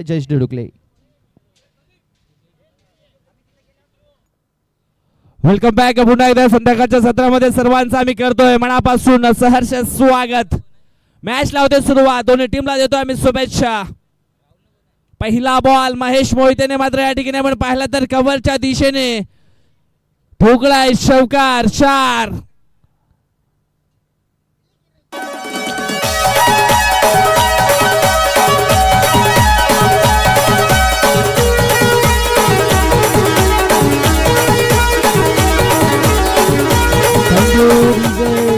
Jayesh ढुकले. Welcome back. पुन्हा एकदा संध्याकाळच्या सत्रामध्ये सर्वांचं आम्ही करतोय मनापासून सहर्ष स्वागत. मॅच लावते सुरुवात. दोन्ही टीमला देतोय आम्ही शुभेच्छा. पहिला बॉल महेश मोहितेने मात्र या ठिकाणी आपण पाहिला तर कव्हरच्या दिशेने ठोकलाय शौकार. 4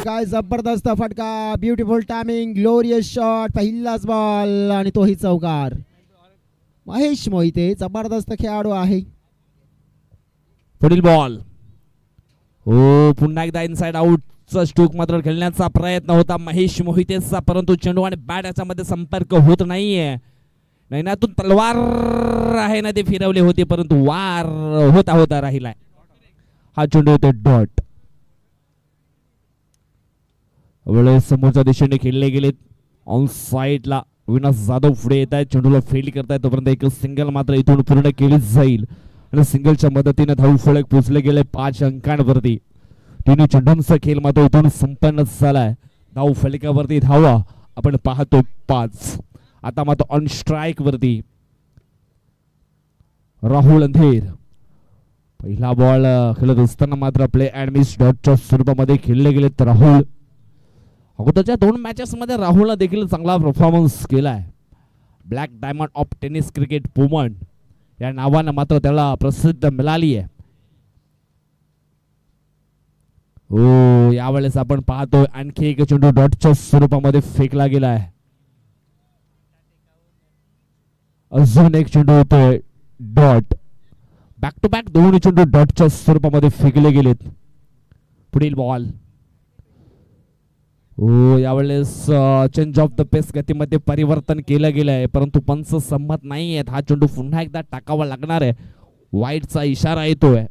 काय जबरदस्त फटका. Beautiful timing. Glorious shot. पहिलाच बॉल आणि तोही चौकार. महेश मोहिते जबरदस्त खेळाडू आहे. पुढील बॉल. हो पुन्हा एकदा इनसाइड आउटचा स्ट्रोक मात्र खेळण्याचा प्रयत्न होता महेश मोहितेचा, परंतु चेंडू आणि बॅट याच्यामध्ये संपर्क होत नाहीये. नैनातून तलवार आहे ना ते फिरवले होते, परंतु वार होता होता राहिलाय. हा चेंडू होते डॉट. वेळेस समोरच्या दिशेने खेळले गेलेत. ऑन साइडला विनाश जाधव पुढे येत आहेत. चेंडूला फील्ड करतायत तोपर्यंत एक सिंगल मात्र इथून पूर्ण केली जाईल आणि सिंगलच्या मदतीने धाव फलक पोचले गेले 5 अंकांवरती. तिन्ही चेंडूंचा खेळ मात्र इथून संपन्न झालाय. धाव फलकावरती धावा आपण पाहतो 5. आता मात्र ऑन स्ट्राइक वरती राहुल अंधेर. पहिला बॉल खेळत असताना मात्र प्ले अँड मिस डॉटच्या स्वरूपामध्ये खेळले गेलेत राहुल. अगोदरच्या 2 मॅचेस मध्ये राहुलने देखील चांगला परफॉर्मन्स केलाय. Black diamond of tennis cricket woman या नावानं मात्र त्याला प्रसिद्धी मिळाली आहे. हो यावेळेस आपण पाहतोय आणखी एक चेंडू डॉटच्या स्वरूपामध्ये फेकला गेलाय. अजून एक चेंडू होतोय डॉट. बॅक टू बॅक 2 चेंडू डॉटच्या स्वरूपामध्ये फेकले गेलेत. पुढील बॉल. हो यावेळेस चेंज ऑफ द पेस गतीमध्ये परिवर्तन केलं गेलंय, परंतु पंच संमत नाहीयेत. हा चेंडू पुन्हा एकदा टाकावा लागणार आहे. वाईटचा इशारा येतोय.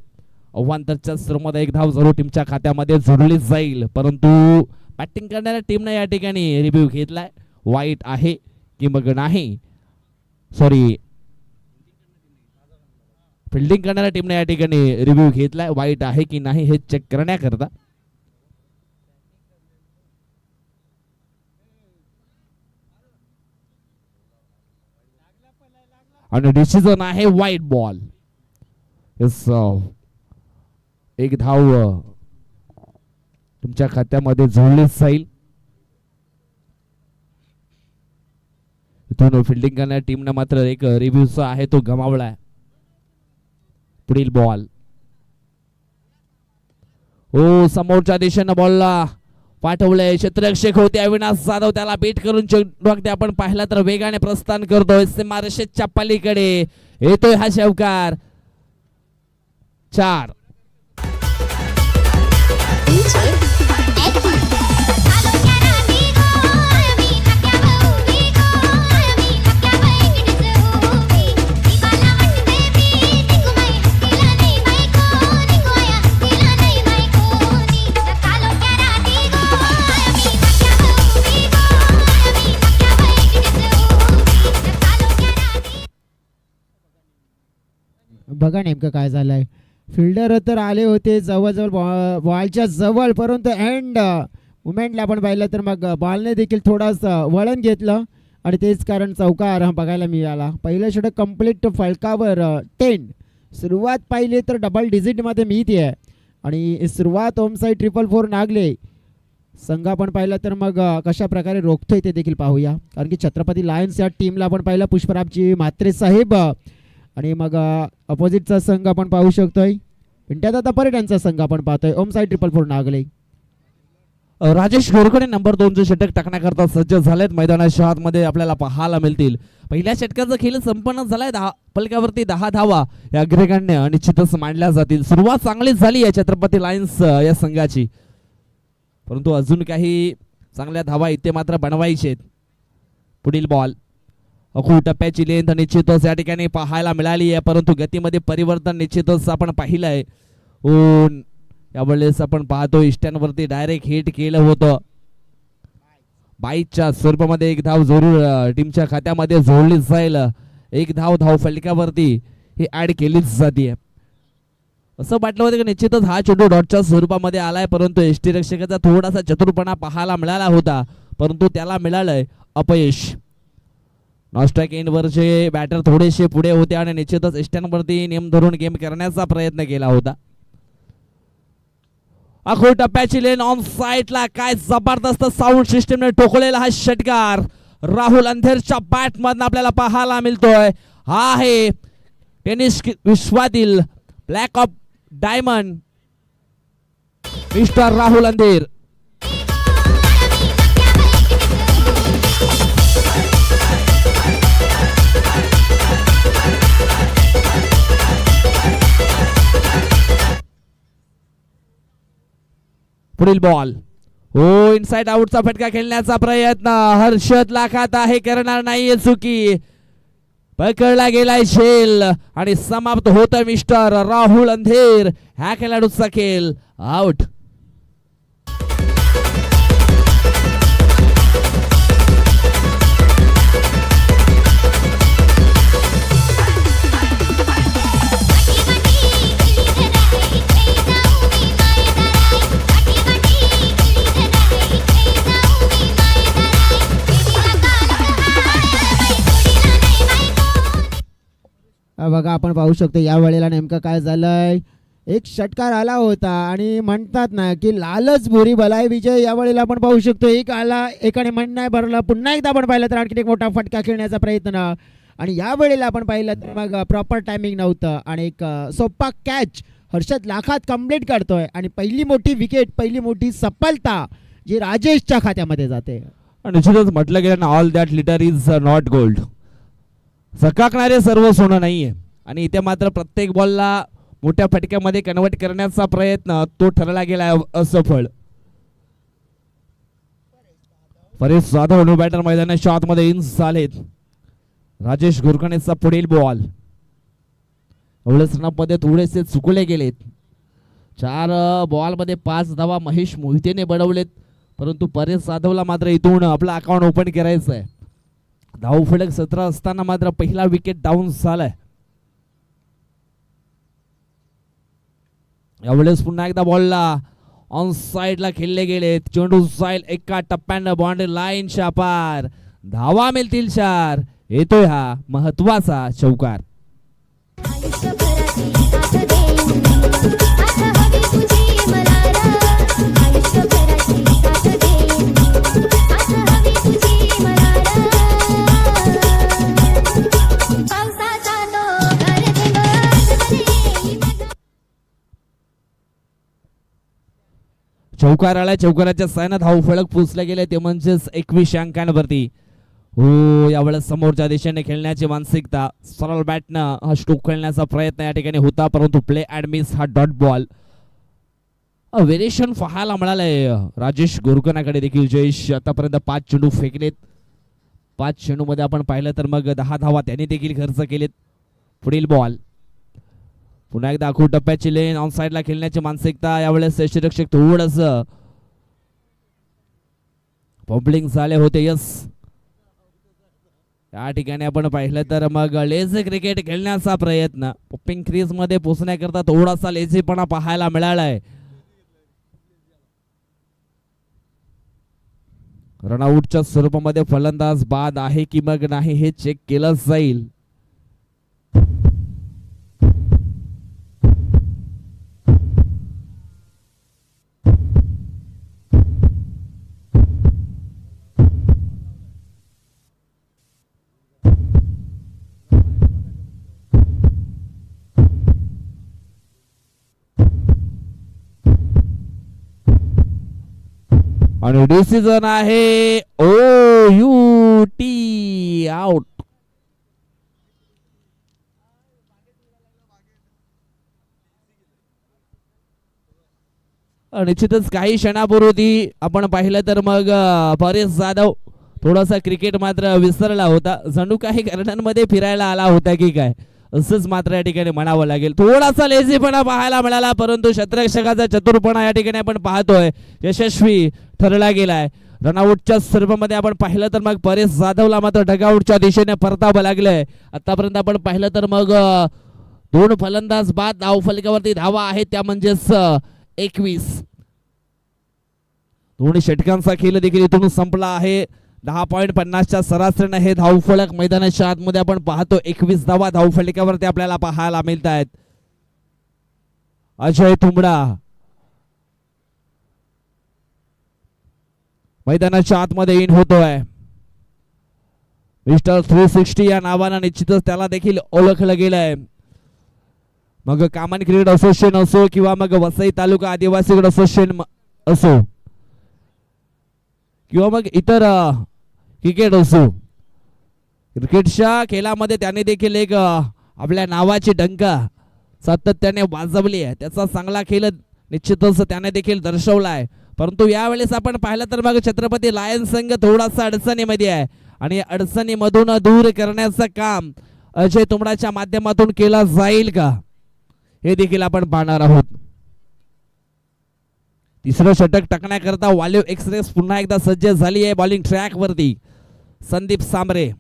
अव्वांतरच्या सुरुवातीला एक धाव जरूर टीमच्या खात्यामध्ये जोडली जाईल, परंतु बॅटिंग करणाऱ्या टीमने या ठिकाणी रिव्ह्यू घेतलाय. वाईट आहे की मग नाही, सॉरी फिल्डिंग करणाऱ्या टीमने या ठिकाणी रिव्ह्यू घेतलाय. वाईट आहे की नाही हे चेक करण्याकरता. आणि डिसिजन आहे वाईट बॉल. एक धाव तुमच्या खात्यामध्ये जोडलीच जाईल. इथून फिल्डिंग करणाऱ्या टीमने मात्र एक रिव्ह्यूचा आहे तो गमावलाय. पुढील बॉल. हो समोरच्या दिशेनं बॉलला पाठवलंय. क्षेत्ररक्षक होते अविनाश जाधव, त्याला बीट करून चेंडू अगदी आपण पाहिला तर वेगाने प्रस्थान करतोय. सीमारेषेच्या पलीकडे येतोय हा षटकार. 4 बघा नेमकं काय झालंय. फिल्डर तर आले होते जवळजवळ बॉलच्या जवळ, परंतु एंड मुमेंटला आपण पाहिलं तर मग बॉलने देखील थोडंसं वळण घेतलं आणि तेच कारण चौकार बघायला मिळाला. पहिलं षटक कंप्लीट फलकावर 10. सुरुवात पाहिली तर डबल डिजिटमध्ये मिळते आहे आणि सुरुवात होम साईड 444 नागले संघ आपण पाहिलं तर मग कशा प्रकारे रोखतोय ते देखील पाहूया. कारण की छत्रपती लायन्स या टीमला आपण पाहिलं पुष्पराजजी म्हात्रे साहेब आणि मग अपोजिटचा संघ आपण पाहू शकतोय पिंट्यादादा परेड यांचा संघ आपण पाहतोय ओम साईड 444 नागले. राजेश घोरकडे नंबर 2चे षटक टाकण्याकरता सज्ज झालेत. मैदानाच्या आतमध्ये आपल्याला पाहायला मिळतील. पहिल्या षटकाचा खेळ संपन्न झालाय. 10 फलकावरती 10 धावा या अग्रगण्य निश्चितच मांडल्या जातील. सुरुवात चांगली झाली आहे छत्रपती लायन्स या संघाची, परंतु अजून काही चांगल्या धावा इथे मात्र बनवायचे. पुढील बॉल. अखू टप्प्याची लेंथ निश्चितच या ठिकाणी पाहायला मिळाली आहे, परंतु गतीमध्ये परिवर्तन निश्चितच आपण पाहिलंय. यावेळेस आपण पाहतो इष्टांवरती डायरेक्ट हिट केलं होतं. 22च्या स्वरूपामध्ये एक धाव जरूर टीमच्या खात्यामध्ये जोडली जाईल. एक धाव फलकावरती ही ऍड केलीच जाते. असं वाटलं होतं की निश्चितच हा चेंडू डॉटच्या स्वरूपामध्ये आलाय, परंतु एसटी रक्षकाचा थोडासा चतुरपणा पाहायला मिळाला होता, परंतु त्याला मिळालंय अपयश. नॉस्ट्राईक एंडवरचे बॅटर थोडेसे पुढे होते आणि निश्चितच एस्ट्यांवरती नेम धरून गेम करण्याचा प्रयत्न केला होता. अखोल टप्प्याची लेन ऑन साईडला काय जबरदस्त साऊंड सिस्टमने ठोकलेला हा षटकार राहुल अंधेरच्या बॅट मधून आपल्याला पाहायला मिळतोय. हा आहे टेनिस विश्वातील black of diamond mister Rahul अंधेर. पुढील बॉल हो इनसाइड आउटचा फटका खेळण्याचा प्रयत्न हर्षद लाखात आहे, करणार नाहीये चुकी. पकडला गेलाय शेल आणि समाप्त होतं मिस्टर राहुल अंधेर ह्या खेळाडूचा खेळ आउट. बघा आपण पाहू शकतो या वेळेला नेमकं काय झालंय. एक षटकार आला होता आणि म्हणतात ना की लालच बुरी भलाई विजय. या वेळेला आपण पाहू शकतो एक आला एकाने मन नाही भरलं. पुन्हा एकदा आपण पाहिलं तर आणखी एक मोठा फटका खेळण्याचा प्रयत्न आणि या वेळेला आपण पाहिलं तर मग प्रॉपर टायमिंग नव्हतं आणि एक सोपा कॅच हर्षद लाखात कंप्लीट करतोय आणि पहिली मोठी विकेट पहिली मोठी सफलता जी राजेशच्या खात्यामध्ये जाते. निश्चितच म्हटलं गेलं ना all that glitter is not gold. चकाकणारे सर्व सोनं नाहीये आणि इथे मात्र प्रत्येक बॉलला मोठ्या फटक्यामध्ये कन्वर्ट करण्याचा प्रयत्न तो ठरला गेला असफळ. परेश जाधव नो बॅटर मैदानाच्या आतमध्ये इन झालेत. राजेश घोरकणेचा पुढील बॉल एवढेच मध्ये थोडेसे चुकले गेलेत. 4 बॉलमध्ये 5 धावा महेश मोहितेने बनवलेत, परंतु परेश जाधवला मात्र इथून आपलं अकाउंट ओपन करायचं आहे. धाव फलक 17 असताना मात्र पहिला विकेट डाऊन झालाय. यावेळेस पुन्हा एकदा बॉलला ऑन साइडला खेळले गेले. चेंडू जाईल एका टप्प्यानं बाउंड्री लाईनच्या पार. धावा मिळतील 4. येतोय हा महत्वाचा चौकार. चौकार आला. चौकाराच्या सायना धाव फलक पुसले गेले ते म्हणजेच 21 अंकांवरती. हो यावेळेस समोरच्या दिशेने खेळण्याची मानसिकता सरळ बॅटनं हा स्ट्रोक खेळण्याचा प्रयत्न या ठिकाणी होता, परंतु प्ले अँड मिस हा डॉट बॉल. व्हेरिएशन पाहायला मिळालंय राजेश गोरकनाकडे देखील. जयेश आतापर्यंत 5 चेंडू फेकलेत. 5 चेंडू मध्ये आपण पाहिलं तर मग 10 धावा त्यांनी देखील खर्च केलेत. पुढील बॉल पुन्हा एकदा आखू टप्प्याची लेन ऑन साइडला खेळण्याची मानसिकता. यावेळेस यष्टीरक्षक थोडस पॉम्पलिंग झाले होते. यस या ठिकाणी आपण पाहिलं तर मग लेझी क्रिकेट खेळण्याचा प्रयत्न पॉपिंग क्रीज मध्ये पोहोचण्याकरता थोडासा लेझीपणा पाहायला मिळालाय. रनआउटच्या स्वरूपामध्ये फलंदाज बाद आहे की मग नाही हे चेक केलं जाईल. आणि डिसिजन आहे OUT आउट. निश्चितच काही क्षणापूर्वी आपण पाहिलं तर मग परेश जाधव थोडासा क्रिकेट मात्र विसरला होता. जणू काही गार्डनमध्ये फिरायला आला होता की काय असंच मात्र या ठिकाणी म्हणावं लागेल. थोडासा लेझीपणा पाहायला मिळाला, परंतु क्षेत्ररक्षकाचा चतुरपणा या ठिकाणी आपण पाहतोय यशस्वी ठरला गेलाय. रनआउटच्या सर्वांमध्ये आपण पाहिलं तर मग परेश जाधवला मात्र डगआउटच्या दिशेने परतावं लागलंय. आतापर्यंत आपण पाहिलं तर मग 2 फलंदाज बाद धाव फलकावरती धावा आहेत त्या म्हणजेच 21. 2 षटकांचा खेळ देखील इथून संपला आहे. 10.50च्या सरासरीने हे धावफलक मैदानाच्या आतमध्ये आपण पाहतो. 21 धावा धावफलकावरती आपल्याला पाहायला मिळत आहेत. अजय तुंबडा मैदानाच्या आतमध्ये इन होतोय. मिस्टर 360 या नावानं निश्चितच त्याला देखील ओळखलं गेलंय. मग कामन क्रिकेट असोसिएशन असो किंवा मग वसई तालुका आदिवासी क्रिकेट असोसिएशन असो किंवा मग इतर क्रिकेट असो, क्रिकेटच्या खेळामध्ये त्याने देखील एक आपल्या नावाची डंका सातत्याने वाजवली आहे. त्याचा चांगला खेळ निश्चितच त्याने देखील दर्शवलाय. परंतु यावेळेस आपण पाहिलं तर मग छत्रपती लायन्स संघ थोडासा अडचणीमध्ये आहे आणि अडचणीमधून दूर करण्याचं काम अजय तुंबडाच्या माध्यमातून केला जाईल का हे देखील आपण पाहणार आहोत. तिसरं षटक टाकण्याकरता वाल्यू एक्सप्रेस पुन्हा एकदा सज्ज झाली आहे बॉलिंग ट्रॅक वरती. संदीप सांबरे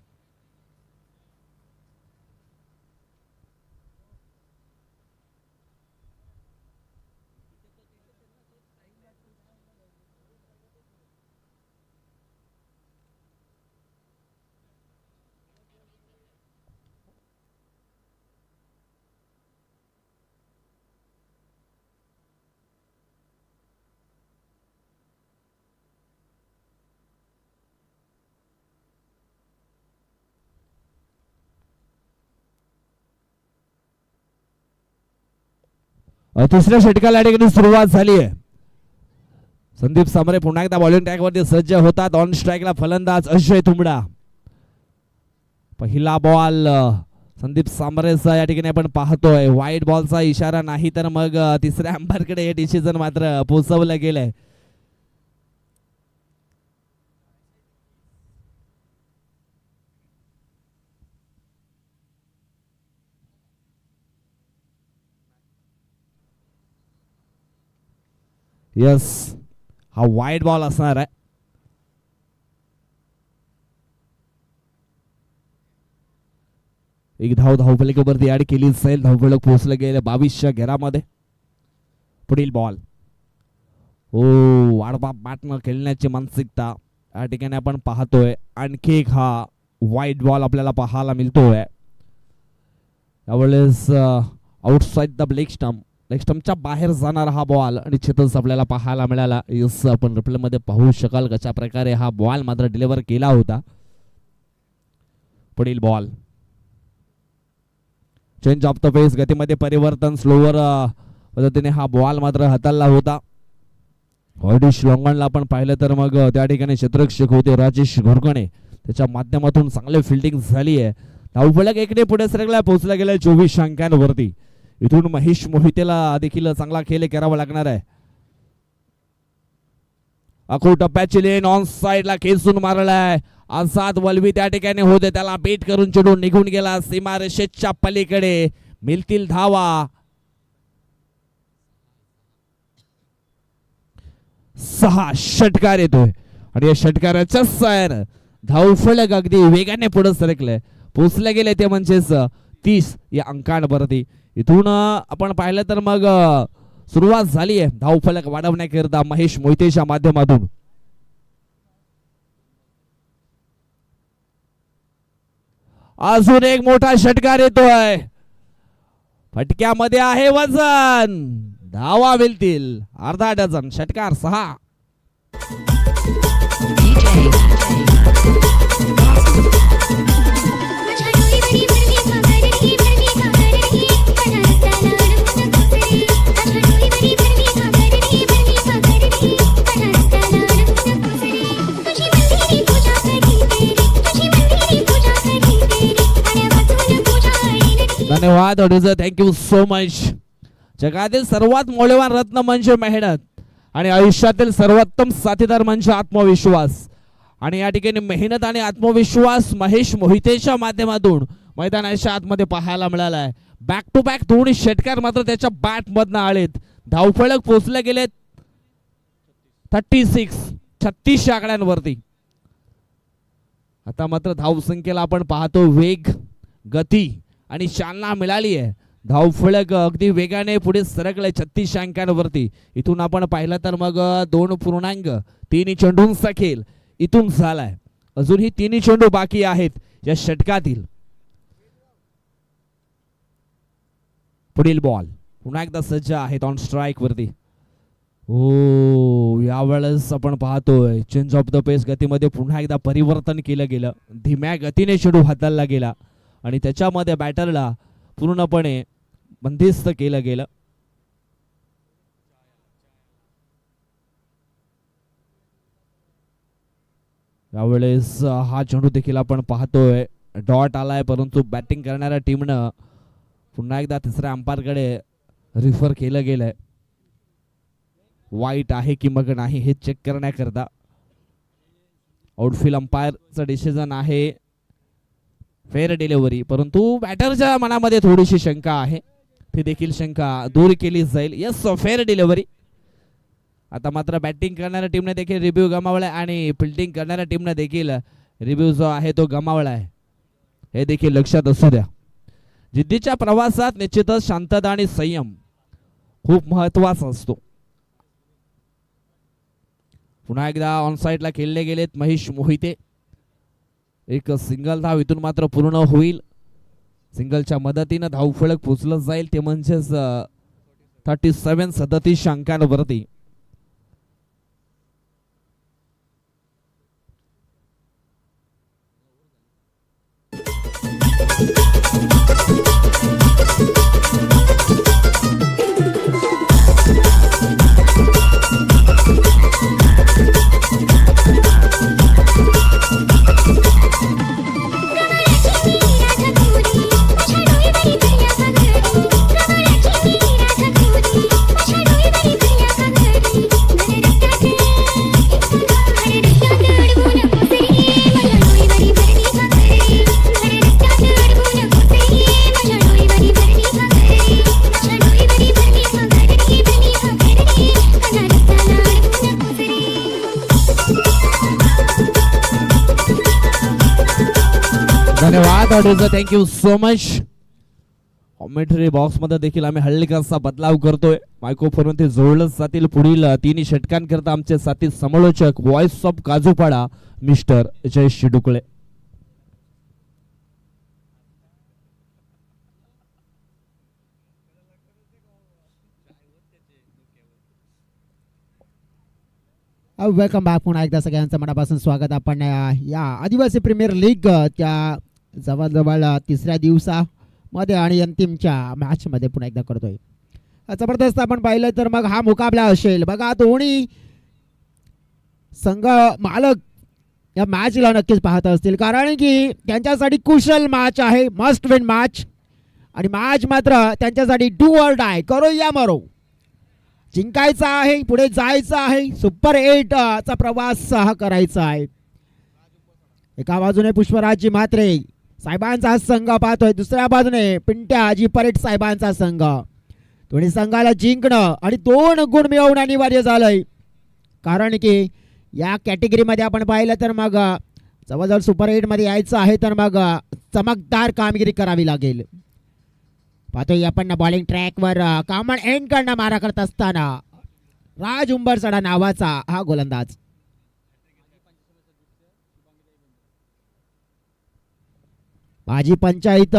तिसऱ्या षटकाला ठिकाणी सुरुवात झाली आहे. संदीप सांबरे पुन्हा एकदा बॉलिंग ट्रॅक वरती सज्ज होतात. ऑन स्ट्राईकला फलंदाज अजय तुंबडा. पहिला बॉल संदीप सांबरेचा या ठिकाणी आपण पाहतोय. वाईट बॉलचा इशारा नाही तर मग तिसऱ्या अंपायरकडे हे डिसिजन मात्र पोहोचवलं गेलंय. यस, हा वाईट बॉल असणार आहे. एक धावफलकावरती ऍड केली जाईल. धावफलक पोहोचलं गेलं 22च्या घेरामध्ये. पुढील बॉल वाढवा बॅटनं खेळण्याची मानसिकता या ठिकाणी आपण पाहतोय. आणखी एक हा वाईट बॉल आपल्याला पाहायला मिळतोय. यावेळेस आउटसाइड द लेग स्टंपच्या बाहेर जाणारा हा बॉल निश्चितच आपल्याला पाहायला मिळाला. यस, आपण रिप्ले मध्ये पाहू शकाल कशा प्रकारे हा बॉल मात्र डिलिव्हर केला होता. पुढील बॉल चेंज ऑफ द पेस, गतीमध्ये परिवर्तन, स्लोवर पद्धतीने हा बॉल मात्र हाताळला होता. हॉर्डिश लॉंगनला आपण पाहिलं तर मग त्या ठिकाणी क्षेत्ररक्षक होते राजेश घोरकणे. त्याच्या माध्यमातून चांगली फिल्डिंग झाली आहे. धावफलक 1 ने पुढे सरकला, पोहोचला गेला 24 अंकांवरती. इथून महेश मोहितेला देखील चांगला खेळ करावा लागणार आहे. अखो टप्प्याची लेन ऑन साइडला खेचून मारलाय. आझाद वलवी त्या ठिकाणी होते, त्याला बेट करून चिडून निघून गेला सीमारेषेच्या पलीकडे. मिळतील धावा. 6 षटकार येतोय आणि या षटकाराच्या सर धावफलक अगदी वेगाने पुढे सरकले, पोचले गेले ते म्हणजेच 30 या अंकांवरती. इथून आपण पाहिलं तर मग सुरुवात झाली आहे धावफलक वाढवण्याकरिता महेश मोहितेच्या माध्यमातून. अजून एक मोठा षटकार येतोय. फटक्यामध्ये आहे वजन. धावा मिळतील अर्धा डझन. षटकार 6. धन्यवाद. Thank you so much. जगातील सर्वात मौल्यवान रत्न म्हणजे मेहनत आणि आयुष्यातील सर्वोत्तम साथीदार म्हणजे आत्मविश्वास. आणि या ठिकाणी मेहनत आणि आत्मविश्वास महेश मोहितेच्या माध्यमातून मैदानाच्या आतमध्ये पाहायला मिळाला आहे. बॅक टू बॅक 2 षटकार मात्र त्याच्या बॅट मधनं आलेत. धावफलक पोहोचले गेलेत 36. 36 आकड्यांवरती. आता मात्र धावसंख्येला आपण पाहतो वेग, गती आणि चालना मिळाली आहे. धावफलक अगदी वेगाने पुढे सरकले 36 अंकांवरती. इथून आपण पाहिलं तर मग 2.3 चेंडूंचा खेळ इथून झालाय. अजूनही 3 चेंडू बाकी आहेत या षटकातील. पुढील बॉल पुन्हा एकदा सज्ज आहेत ऑन स्ट्राइक वरती. ओ यावेळेस आपण पाहतोय चेंज ऑफ द पेस गतीमध्ये पुन्हा एकदा परिवर्तन केलं गेलं. धीम्या गतीने चेंडू हाताळला गेला आणि त्याच्यामध्ये बॅटरला पूर्णपणे बंदिस्त केलं गेलं. यावेळेस हा चेंडू देखील आपण पाहतोय डॉट आलाय, परंतु बॅटिंग करणाऱ्या टीमनं पुन्हा एकदा तिसऱ्या अंपायरकडे रिफर केलं गेलंय. वाईट आहे की मग नाही हे चेक करण्याकरता आउटफील्ड अंपायरचं डिसिजन आहे फेअर डिलिव्हरी, परंतु बॅटरच्या मनामध्ये थोडीशी शंका आहे. ती देखील शंका दूर केली जाईल. Yes fair delivery. आता मात्र बॅटिंग करणाऱ्या टीमने देखील रिव्ह्यू गमावलाय आणि फिल्डिंग करणाऱ्या टीमने देखील रिव्ह्यू जो आहे तो गमावलाय. हे देखील लक्षात असू द्या. जिद्दीच्या प्रवासात निश्चितच शांतता आणि संयम खूप महत्वाचा असतो. पुन्हा एकदा ऑन साइडला खेळले गेलेत महेश मोहिते. एक सिंगल धाव इथून मात्र पूर्ण होईल. सिंगलच्या मदतीनं धावफलक पोचलं जाईल ते म्हणजेच 37 अंकांवरती. धन्यवाद audio, thank you so much. Commentary box मध्ये देखील आम्ही हल्लीकासा बदलाव करतोय. मायक्रोफोन ते जोडलं जातील. पुढील 3 षटकांकरता आमचे साथी समालोचक voice of Kajupada mister Jayesh Shidukale. Welcome back. पुन्हा एकदा सगळ्यांचं मनापासून स्वागत. आपण या आदिवासी प्रीमियर लीग त्या जवळजवळ 3ऱ्या दिवसामध्ये आणि अंतिमच्या मॅचमध्ये पुन्हा एकदा करतोय. जबरदस्त आपण पाहिलं तर मग हा मुकाबला असेल. बघा दोन्ही संघ मालक या मॅचला नक्कीच पाहत असतील, कारण की त्यांच्यासाठी कुशल मॅच आहे, मस्ट विन मॅच. आणि मॅच मात्र त्यांच्यासाठी डू ऑर डाय, करो या मरो. जिंकायचं आहे, पुढे जायचं आहे, सुपर 8 चा प्रवास हा करायचा आहे. एका बाजूने पुष्पराजजी म्हात्रे साहेबांचा संघ पाहतोय, दुसऱ्या बाजूने पिंट्याजी परेट साहेबांचा संघ. दोन्ही संघाला जिंकणं आणि 2 गुण मिळवणं अनिवार्य झालंय, कारण की या कॅटेगरीमध्ये आपण पाहिलं तर मग जवळजवळ सुपर 8 मध्ये यायचं आहे, तर मग चमकदार कामगिरी करावी लागेल. पाहतोय आपण बॉलिंग ट्रॅकवर कॉमन एंड कडनं मारा करत असताना राज उंबरसडा नावाचा हा गोलंदाज. माजी पंचायत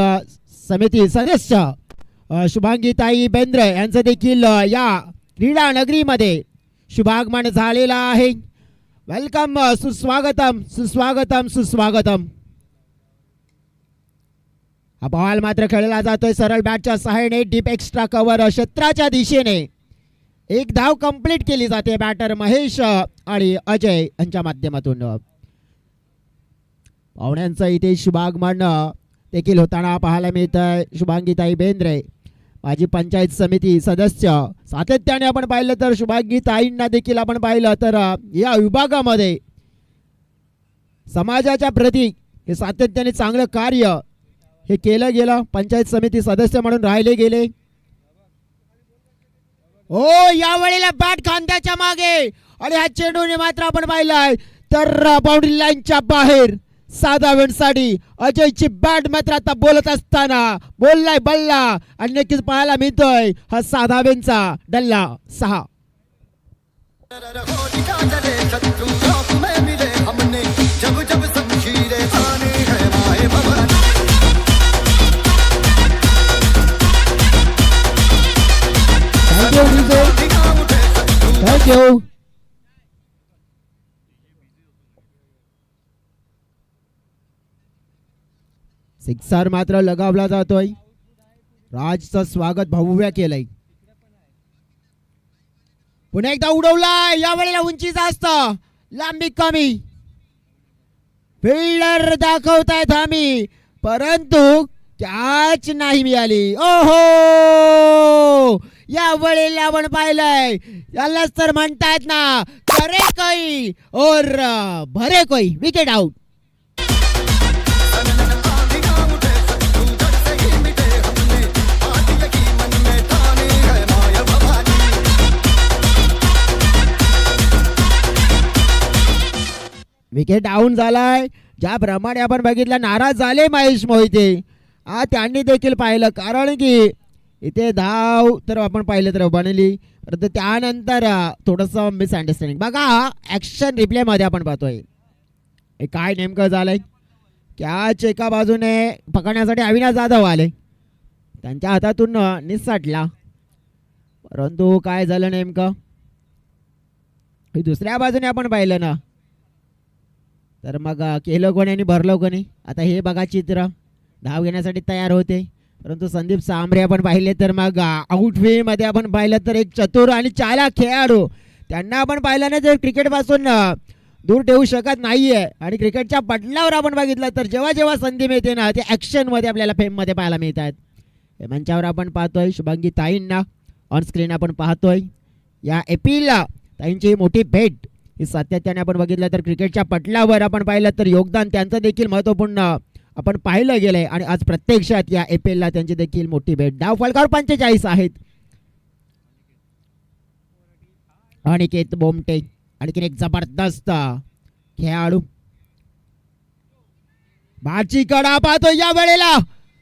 समिती सदस्य शुभांगीताई बेंद्रे यांचं देखील या क्रीडा नगरीमध्ये शुभागमन झालेलं आहे. वेलकम, सुस्वागतम सुस्वागतम सुस्वागतम. हा बॉल मात्र खेळला जातोय सरळ बॅटच्या सहाय्याने. डीप एक्स्ट्रा कव्हर क्षेत्राच्या दिशेने 1 धाव कंप्लीट केली जाते बॅटर महेश आणि अजय यांच्या माध्यमातून. पाहुण्यांचं इथे शुभागमन देखील होताना पाहायला मिळतंय. शुभांगीताई बेंद्रे माजी पंचायत समिती सदस्य. सातत्याने आपण पाहिलं तर शुभांगीताईंना देखील आपण पाहिलं तर या विभागामध्ये समाजाच्या प्रती हे सातत्याने चांगलं कार्य हे केलं गेलं. पंचायत समिती सदस्य म्हणून राहिले गेले. हो, यावेळेला बॅट खांद्याच्या मागे आणि ह्या चेंडूने मात्र आपण पाहिलाय तर बाउंड्री लाईनच्या बाहेर 6 धावांसाठी अजयची बॅट मात्र आता बोलत असताना बोललाय बल्ला आणि नक्कीच पाहायला मिळतोय हा 6 धावांचा डल्ला 6. थँक्यू. सिक्सर मात्र लगावला जातोय. राजचं स्वागत भव्य केलंय. पुन्हा एकदा उडवलाय. यावेळेला उंची जास्त लांबी कमी. फिल्डर दाखवतायत आम्ही परंतु कॅच नाही मिळाली. ओहो या वेळेला आपण पाहिलंय यालाच तर म्हणतायत ना करे कोई और भरे कोई. Wicket out. विकेट डाऊन झालाय. ज्याप्रमाणे आपण बघितलं नाराज झाले महेश मोहिते. त्यांनी देखील पाहिलं कारण की इथे धाव तर आपण पाहिलं तर बनली परंतु त्यानंतर थोडंसं मिसअंडरस्टँडिंग. बघा ॲक्शन रिप्लेमध्ये आपण पाहतोय हे काय नेमकं झालंय. कॅच एका बाजूने पकडण्यासाठी अविनाश जाधव आले. त्यांच्या हातातून निसटला परंतु काय झालं नेमकं दुसऱ्या बाजूने आपण पाहिलं ना तर मग केलं कोणी आणि भरलं कोणी. आता हे बघा चित्र धाव घेण्यासाठी तयार होते परंतु संदीप सांबरे आपण पाहिले तर मग आउटवे मध्ये आपण पाहिलं तर एक चतुर आणि चालाक खेळाडू त्यांना आपण पाहिलं ना तर क्रिकेटपासून दूर ठेवू शकत नाहीये. आणि क्रिकेटच्या पटलावर आपण बघितलं तर जेव्हा जेव्हा संधी मिळते ना ते ॲक्शनमध्ये आपल्याला फेममध्ये पाहायला मिळतात. हे मंचावर आपण पाहतोय शुभांगी ताईंना ऑन स्क्रीन आपण पाहतोय. या एपीला ताईंची मोठी भेट ही सातत्याने आपण बघितलं तर क्रिकेटच्या पटलावर आपण पाहिलं तर योगदान त्यांचं देखील महत्त्वपूर्ण आपण पाहिलं गेलंय. आणि आज प्रत्यक्षात या एपीएलला त्यांची देखील मोठी भेट. धाव फलकावर 45 आहेत. अनिकेत बोमटे आणखीन एक जबरदस्त खेळाडू. बाची कडा पाहतो या वेळेला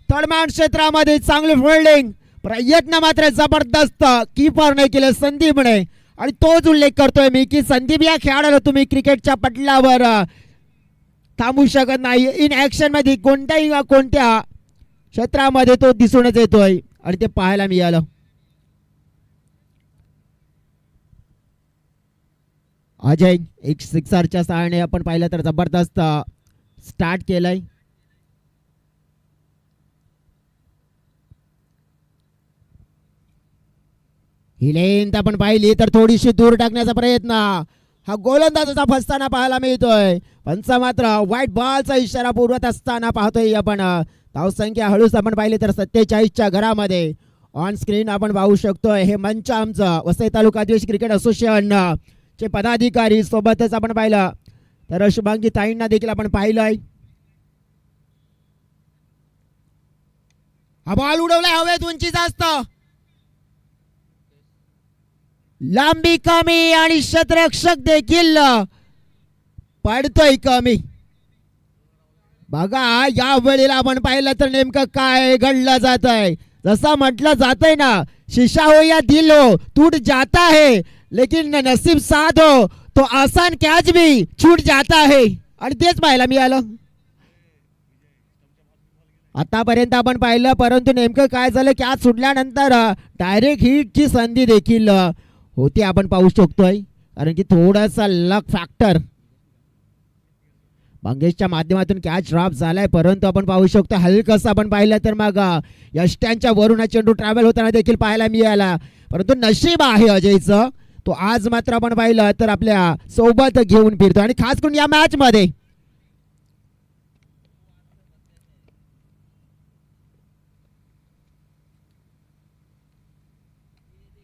तळमाड क्षेत्रामध्ये चांगली फिल्डिंग. प्रयत्न मात्र जबरदस्त कीपरने केले संदीपने. आणि तोच उल्लेख करतोय मी की संदीप या खेळाडूला तुम्ही क्रिकेटच्या पटलावर थांबू शकत नाही. इन ॲक्शन मध्ये कोणत्या क्षेत्रामध्ये तो दिसूनच येतोय आणि ते पाहायला मिळालं. अजय एक सिक्सरच्या सहाय्याने आपण पाहिलं तर जबरदस्त स्टार्ट केलंय. ही लेंथ आपण पाहिली तर थोडीशी दूर टाकण्याचा प्रयत्न हा गोलंदाजाचा फसताना पाहायला मिळतोय. पंच मात्र व्हाईट बॉलचा इशारा पुरवत असताना पाहतोय आपण. धावसंख्या हळूच आपण पाहिली तर 47च्या घरामध्ये ऑन स्क्रीन आपण पाहू शकतोय. हे मंच आमचं वसई तालुका आदिवासी क्रिकेट असोसिएशन चे पदाधिकारी सोबतच आपण पाहिलं तर शुभांगी ताईंना देखील आपण पाहिलंय. हा बॉल उडवलाय हवेत. उंची जास्त लांबी कमी आणि क्षेत्ररक्षक देखील पडतोय कमी. बघा या वेळेला आपण पाहिलं तर नेमकं काय घडलं जात आहे. जसं म्हटलं जातंय ना शीशा हो या दिल हो टूट जाता है लेकिन नसीब साथ हो तो आसान कॅच भी छूट जाता है. आणि तेच पाहायला मिळालं आतापर्यंत आपण पाहिलं. परंतु नेमकं काय झालं कॅच सुटल्यानंतर डायरेक्ट हिटची संधी देखील होती आपण पाहू शकतोय. कारण की थोडासा लक फॅक्टर मंगेशच्या माध्यमातून कॅच ड्रॉप झालाय परंतु आपण पाहू शकतो हलकस आपण पाहिलं तर मग यष्ट्यांच्या वरून चेंडू ट्रॅव्हल होताना देखील पाहायला मिळाला. परंतु नशीब आहे अजयचं तो आज मात्र आपण पाहिलं तर आपल्या सोबत घेऊन फिरतो. आणि खास करून या मॅच मध्ये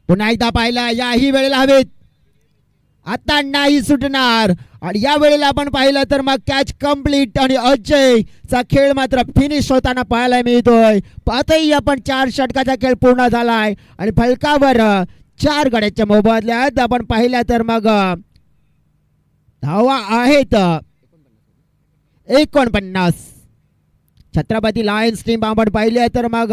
पुन्हा एकदा पाहिला याही वेळेला हवेत. आता नाही सुटणार. आणि या वेळेला आपण पाहिलं तर मग कॅच कंप्लीट आणि अजयचा खेळ मात्र फिनिश होताना पाहायला मिळतोय. पाहतोय आपण 4 षटकाचा खेळ पूर्ण झालाय आणि फलकावर 4 गड्याच्या मोबदल्यात आपण पाहिलं तर मग धावा आहेत 49. छत्रपती लायन्स टीम आपण पाहिले तर मग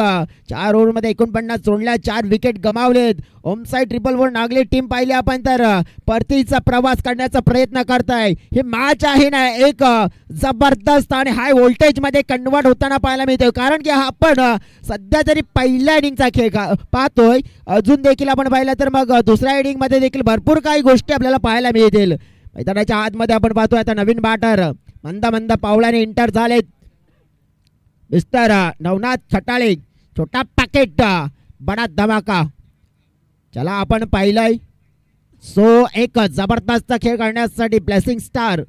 4 ओव्हरमध्ये 49 सोडल्या, 4 विकेट गमावलेत. ओमसाईड ट्रिपल वर नागले टीम पाहिली आपण तर परतीचा प्रवास करण्याचा प्रयत्न करताय. ही मॅच आहे ना एक जबरदस्त आणि हाय व्होल्टेज मध्ये कन्वर्ट होताना पाहायला मिळतोय, कारण की आपण सध्या तरी पहिल्या इनिंगचा खेळ पाहतोय. अजून देखील आपण पाहिलं तर मग दुसऱ्या इनिंग मध्ये देखील भरपूर काही गोष्टी आपल्याला पाहायला मिळतील. मैदानाच्या आतमध्ये आपण पाहतोय आता नवीन बॅटर मंद मंद पावलाने एंटर झालेत. मिस्टर नवनाथ खटाळे, छोटा पॅकेट बडा धमाका. चला आपण पाहिलंय सो एक जबरदस्त खेळ करण्यासाठी ब्लेसिंग स्टार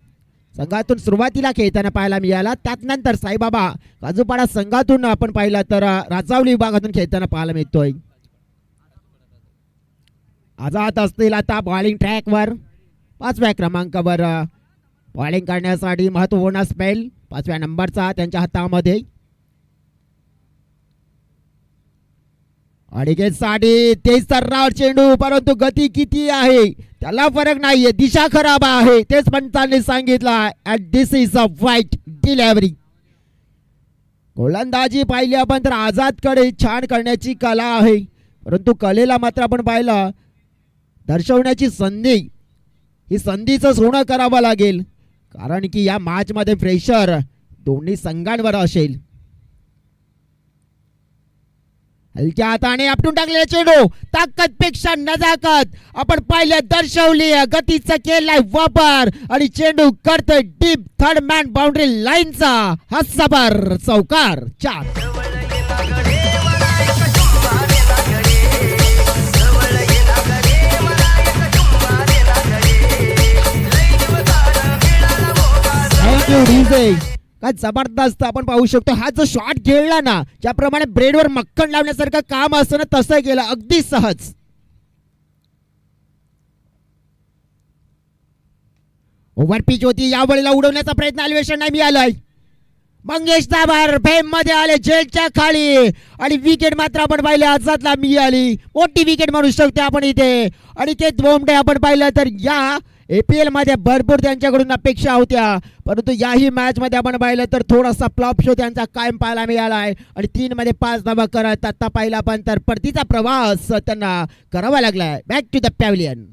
संघातून सुरुवातीला खेळताना पाहायला मिळाला. त्यानंतर साईबाबा काजूपाडा संघातून आपण पाहिलं तर राजावली विभागातून खेळताना पाहायला मिळतोय. आझाद असतील आता बॉलिंग ट्रॅकवर 5व्या क्रमांकावर बॉलिंग करण्यासाठी महत्वपूर्ण स्पेल 5व्या नंबरचा त्यांच्या हातामध्ये. अडीकेसाठी तेच सर्राव चेंडू, परंतु गती किती आहे त्याला फरक नाहीये, दिशा खराब आहे तेच पंचांनी सांगितलं. अँड दिस इज अ वाईट डिलिव्हरी. गोलंदाजी पाहिली आपण तर आझादकडे छान करण्याची कला आहे, परंतु कलेला मात्र आपण पाहिलं दर्शवण्याची संधी, ही संधीचं सोनं करावं लागेल, कारण की या मॅच मध्ये प्रेशर दोन्ही संघांवर असेल. हलक्या हाताने आपटून टाकलेला चेंडू, ताकद पेक्षा नजाकत आपण पाहिलं दर्शवली. गतीचा केलाय वापर आणि चेंडू करतोय डीप थर्ड मॅन बाउंड्री लाईनचा हा सबर चौकार 4. Thank you DJ. काय जबरदस्त आपण पाहू शकतो. हा जो शॉट खेळला ना, ज्याप्रमाणे ब्रेडवर मक्खन लावण्यासारखं काम असतं ना, तसं केलं अगदी सहज. ओव्हर पिच होती, यावेळेला उडवण्याचा प्रयत्न एलिव्हेशन नाही मिळालाय. मंगेश दाभार फेम मध्ये आले जेलच्या खाली आणि विकेट मात्र आपण पाहिले आझादला मिळाली. मोठी विकेट म्हणू शकतो आपण इथे. आणि ते बोमडे आपण पाहिलं तर या APL मध्ये भरपूर त्यांच्याकडून अपेक्षा होत्या, परंतु याही मॅच मध्ये आपण पाहिलं तर थोडासा फ्लॉप शो त्यांचा कायम पाहायला मिळाला आहे. आणि 3 मध्ये 5 धावा करत आता पाहिला आपण तर परतीचा प्रवास त्यांना करावा लागलाय back to the pavilion.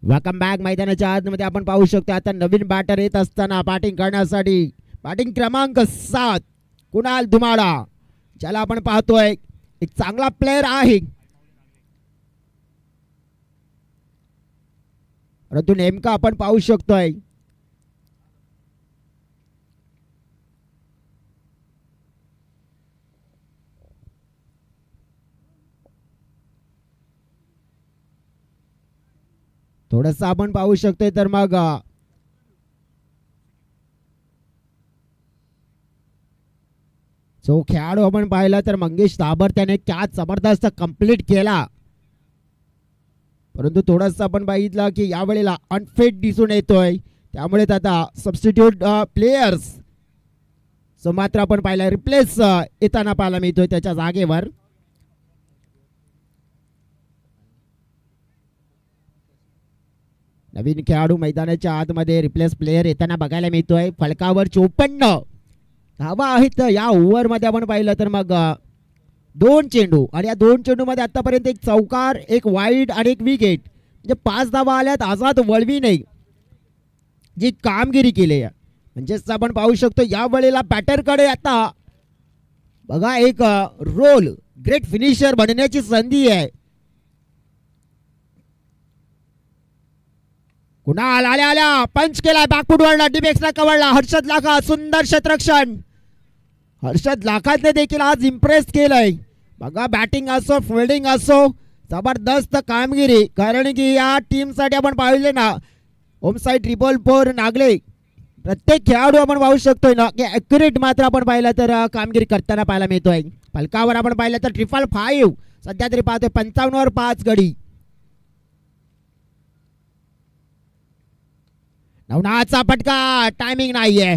Welcome back. मैदानाच्या आतमध्ये आपण पाहू शकतो आता नवीन बॅटर येत असताना बॅटिंग करण्यासाठी बॅटिंग क्रमांक 7 कुणाल धुमाडा, ज्याला आपण पाहतोय एक चांगला प्लेअर आहे, परंतु नेमका आपण पाहू शकतोय थोडस आपण पाहू शकतोय तर मग जो खेळाडू आपण पाहिला तर मंगेश दाभार त्याने कॅच जबरदस्त कंप्लीट केला, परंतु थोडस आपण बघितलं की यावेळेला अनफिट दिसून येतोय, त्यामुळे आता सबस्टिट्यूट प्लेयर्स जो मात्र आपण पाहिला रिप्लेस येताना पाहायला मिळतोय त्याच्या जागेवर. नवीन खेळाडू मैदानाच्या आतमध्ये रिप्लेस प्लेयर येताना बघायला मिळतोय. फलकावर 54 धावा आहेत या ओव्हर मध्ये आपण पाहिलं तर मग 2 चेंडू आणि या 2 चेंडू मध्ये आतापर्यंत एक चौकार, एक वाईड आणि एक विकेट, म्हणजे 5 धावा आल्यात. आझाद वळवीने जी कामगिरी केली आहे, म्हणजेच आपण पाहू शकतो या वेळेला बॅटरकडे आता बघा एक रोल ग्रेट फिनिशर बनण्याची संधी आहे. कुणाल आल्या आल्या पंच केला, बॅकफूट वळला, डिबेक्सला कवळला. हर्षद लाखा सुंदर क्षेत्ररक्षण. हर्षद लाखाने देखील आज इम्प्रेस केलंय. बघा बॅटिंग असो फिल्डिंग असो जबरदस्त कामगिरी, कारण की या टीम साठी आपण पाहिले ना ओमसाईड ट्रिपल 4 नागले प्रत्येक खेळाडू आपण पाहू शकतोय ना की ॲक्युरेट मात्र आपण पाहिलं तर कामगिरी करताना पाहायला मिळतोय. फलकावर आपण पाहिलं तर 555 सध्या तरी पाहतोय 55 वर 5 गडी. नवनाथचा फटका टायमिंग नाहीये.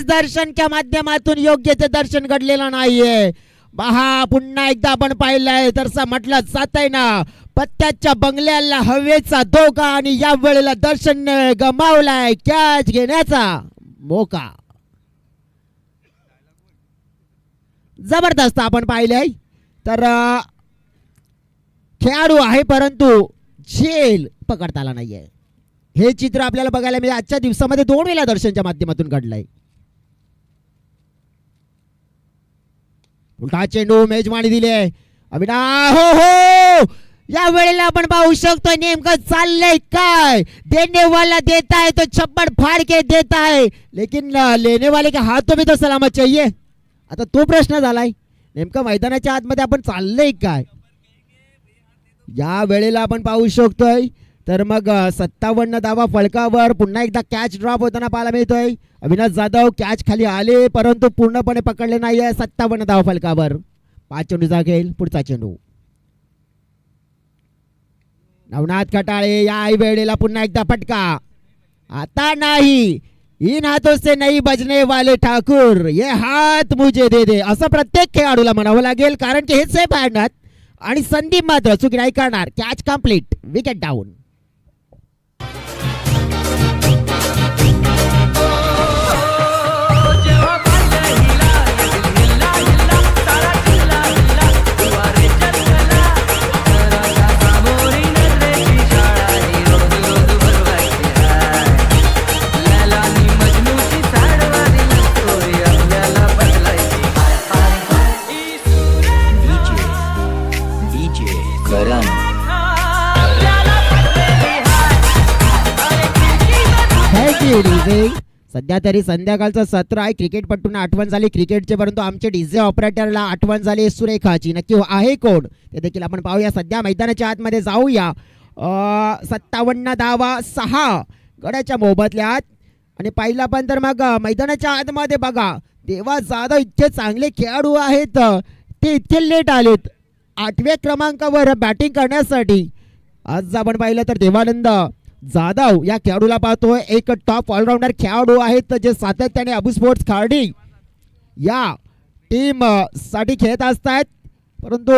दर्शनच्या माध्यमातून योग्य ते दर्शन घडलेलं नाहीये. पहा पुन्हा एकदा आपण पाहिलंय तसं म्हटलं जातंय ना, पत्त्याच्या बंगल्याला हवेचा धोका आणि या वेळेला दर्शन गमावलाय कॅच घेण्याचा मोका. जबरदस्त आपण पाहिलंय तर खेळाडू आहे परंतु झेल पकडता आला नाहीये. हे चित्र आपल्याला बघायला मिळेल आजच्या दिवसामध्ये 2 वेळा दर्शनच्या माध्यमातून घडलंय. उलटा चेंडू मेजवानी दिले अविना. हो हो या वेळेला आपण पाहू शकतो नेमकं चाललंय काय. देने वाला देता है तो छप्पड़ फाड़ के देता है लेकिन लेने वाले के हाथों में तो सलामत चाहिए. आता तो प्रश्न झालाय नेमकं मैदानाच्या आतमध्ये आपण चाललंय काय. या वेळेला आपण पाहू शकतोय तर मग 57 धावा फलकावर. पुन्हा एकदा कॅच ड्रॉप होताना पाहायला मिळतोय. अविनाश जाधव कॅच खाली आले परंतु पूर्णपणे पकडले नाहीये. 57 धावा फलकावर. 5 चेंडूचा खेळ. पुढचा चेंडू नवनाथ खटाळे. या वेळेला पुन्हा एकदा फटका. आता नाही. इन हाथों से नहीं बजने वाले ठाकूर ये हात मुझे दे दे असं प्रत्येक खेळाडूला म्हणावं लागेल कारण की हे सेफ आहेत आणि संदीप मात्र चुकी नाही करणार. Catch complete. Wicket down. सध्या तरी संध्याकाळचं सत्र आहे. क्रिकेटपटूंना आठवण झाली क्रिकेटचे परंतु आमचे डीजे ऑपरेटरला आठवण झाली सुरेखाची. नक्की आहे कोण ते देखील आपण पाहूया. सध्या मैदानाच्या आतमध्ये जाऊया. 57 धावा 6 गड्याच्या मोबदल्यात. आणि पहिला पण तर मग मैदानाच्या आतमध्ये बघा देवा जाधव इतके चांगले खेळाडू आहेत ते इतके लेट आलेत 8व्या क्रमांकावर बॅटिंग करण्यासाठी. आज आपण पाहिलं तर देवानंद जाधव या खेळाडूला पाहतोय एक टॉप ऑलराऊंडर खेळाडू आहेत जे सातत्याने अबू स्पोर्ट्स खार्डी या टीम साठी खेळत असतात. परंतु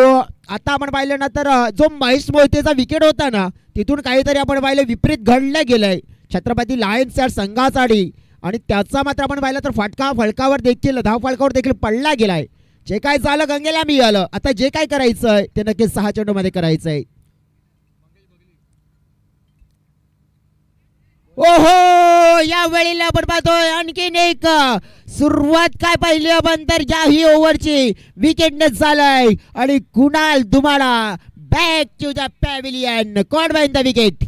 आता आपण पाहिलं ना तर जो महेश मोहितेचा विकेट होता ना तिथून काहीतरी आपण पाहिलं विपरीत घडलं गेलंय छत्रपती लायन्स या संघासाठी. आणि त्याचा मात्र आपण पाहिलं तर फटका फलकावर देखील धाव फलकावर देखील पडला गेलाय. जे काय झालं गंगेला मी आलं. आता जे काय करायचंय ते नक्कीच 6 चेंडूमध्ये करायचंय. ओहो या वेळेला आपण पाहतोय आणखीन एक सुरुवात काय पाहिली आपण तर या ही ओव्हरची विकेटनेस झालाय आणि Kunal Dumada back to the pavilion. Caught by the wicket.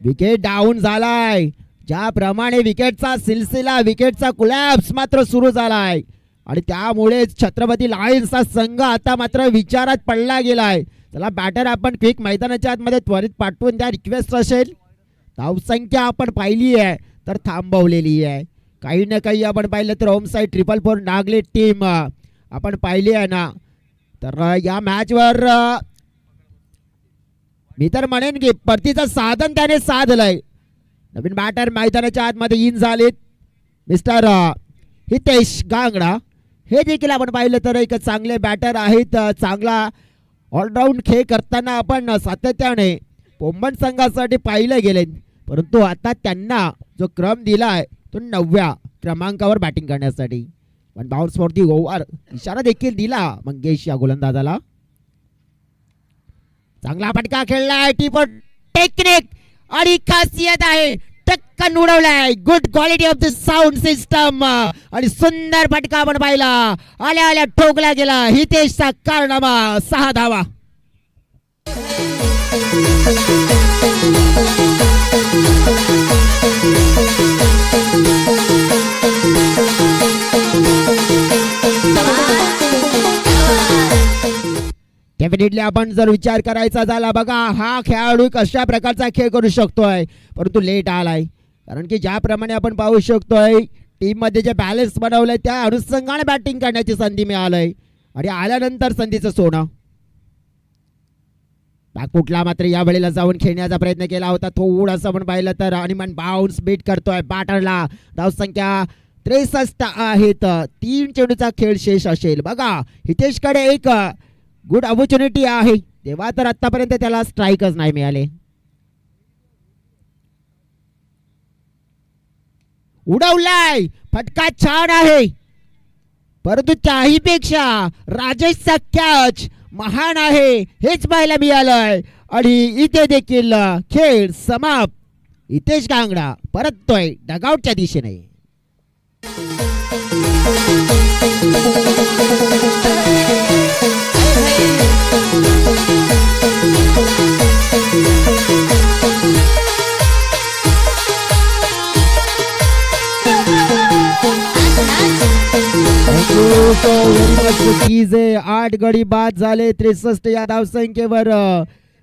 Wicket down झालाय. ज्याप्रमाणे विकेटचा सिलसिला विकेटचा कोलॅप्स मात्र सुरू झालाय आणि त्यामुळे छत्रपती लायन्सचा संघ आता मात्र विचारात पडला गेलाय. चला बॅटर आपण क्विक मैदानाच्या आतमध्ये त्वरित पाठवून द्या. रिक्वेस्ट असेल. धावसंख्या आपण पाहिली आहे तर थांबवलेली आहे. काही ना काही आपण पाहिलं तर होम साईड 444 नागले टीम आपण पाहिली आहे ना. तर या मॅचवर मी तर म्हणेन की परतीचं साधन त्याने साधलंय. नवीन बॅटर मैदानाच्या आतमध्ये इन झालेत मिस्टर हितेश गांगडा. हे देखील आपण पाहिलं तर एक चांगले बॅटर आहेत. चांगला ऑलराऊंड खेळ करताना आपण सातत्याने पोंबन संघासाठी पाहिलं गेले. परंतु आता त्यांना जो क्रम दिलाय तो 9व्या क्रमांकावर बॅटिंग करण्यासाठी. पण बाउन्स फॉर दी ओव्हर इशारा देखील दिला मंगेश या गोलंदाजाला. चांगला फटका खेळलाय. टिपर टेक्निक आणि खासियत आहे. टक्कन उडवलाय. Good quality of the sound system आणि सुंदर फटका आपण पाहिला. आल्या आल्या ठोकला गेला. हितेशचा कारनामा. 6 धावा. डेफिनेटली आपण जर विचार करायचा झाला बघा हा खेळाडू कशा प्रकारचा खेळ करू शकतोय, परंतु लेट आलाय. कारण की ज्याप्रमाणे आपण पाहू शकतोय टीम मध्ये जे बॅलन्स बनवलंय त्या अनुषंगाने बॅटिंग करण्याची संधी मिळालय आणि आल्यानंतर संधीचं सोनं. बॅकफुटला मात्र या वेळेला जाऊन खेळण्याचा प्रयत्न केला होता थोडासा आपण पाहिलं तर आणि मन बाउन्स बीट करतोय बॅटरला. धावसंख्या 63 आहेत. 3 चेंडूचा खेळ शेष असेल. बघा हितेशकडे एक गुड ऑपॉर्च्युनिटी आहे तेव्हा तर आतापर्यंत त्याला स्ट्राईकच नाही मिळाले. उडवलाय फटका छान आहे परंतु त्याहीपेक्षा राजेशचा कॅच महान आहे हेच पाहायला मिळालंय आणि इथे देखील खेळ समाप्त. हितेश कांगडा परततोय डगआउटच्या दिशेने. कीजे 8 गडी बाद झाले 63 या धावसंख्येवर.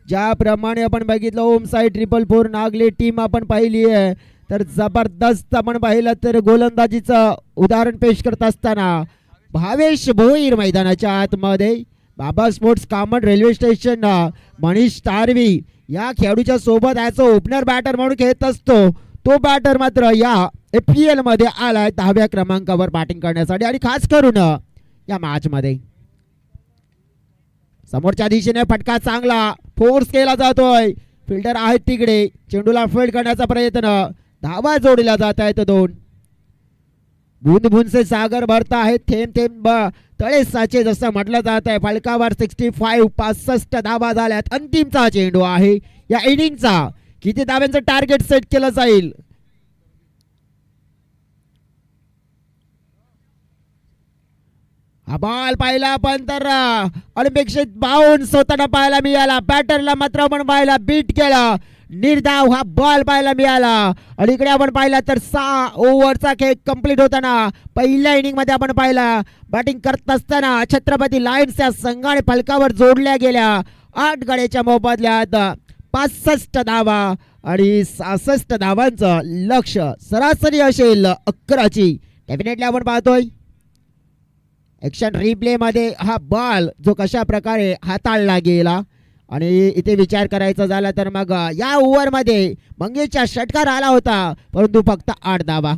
ज्याप्रमाणे आपण बघितलं ओम साई 444 नागले टीम आपण पाहिली आहे तर जबरदस्त आपण पाहिलं तर गोलंदाजीचं उदाहरण पेश करत असताना भावेश भोईर मैदानाच्या आतमध्ये बाबा sports common railway station Manish Tarvi या खेळाडूच्या सोबत ॲज ओपनर बॅटर म्हणून खेळत असतो. तो बॅटर मात्र या APL मध्ये आलाय 10व्या क्रमांकावर बॅटिंग करण्यासाठी आणि खास करून या मॅच मध्ये समोरच्या दिशेने फटका चांगला फोर्स केला जातोय. फिल्डर आहेत तिकडे चेंडूला फील्ड करण्याचा प्रयत्न. धावा जोडल्या जात आहेत 2. बूंद बूंद से सागर भरता है थेंब थेंब तळे साचे जसं म्हटलं जात आहे. फलकावर 65 धावा झाल्यात. अंतिमचा चेंडू आहे या इनिंगचा. किती धाव्यांचं टार्गेट सेट केलं जाईल. हा बॉल पाहिला पण तर अनपेक्षित बाउन्स होताना पाहायला मिळाला. बॅटरला मात्र आपण पाहिला बीट केला. निर्धाव हा बॉल पाहायला मिळाला आणि इकडे आपण पाहिला तर 6 ओव्हरचा खेळ कंप्लीट होताना पहिल्या इनिंग मध्ये आपण पाहिला बॅटिंग करत असताना छत्रपती लायन्स या संघाने फलकावर जोडल्या गेल्या 8 गड्याच्या मोबदल्यात 65 धावा आणि 66 धावांचं लक्ष सरासरी असेल 11ची. डेफिनेटली आपण पाहतोय ॲक्शन रिप्ले मध्ये हा बॉल जो कशा प्रकारे हाताळला गेला आणि इथे विचार करायचा झाला तर मग या ओव्हरमध्ये मंगेशचा षटकार आला होता परंतु फक्त 8 धावा.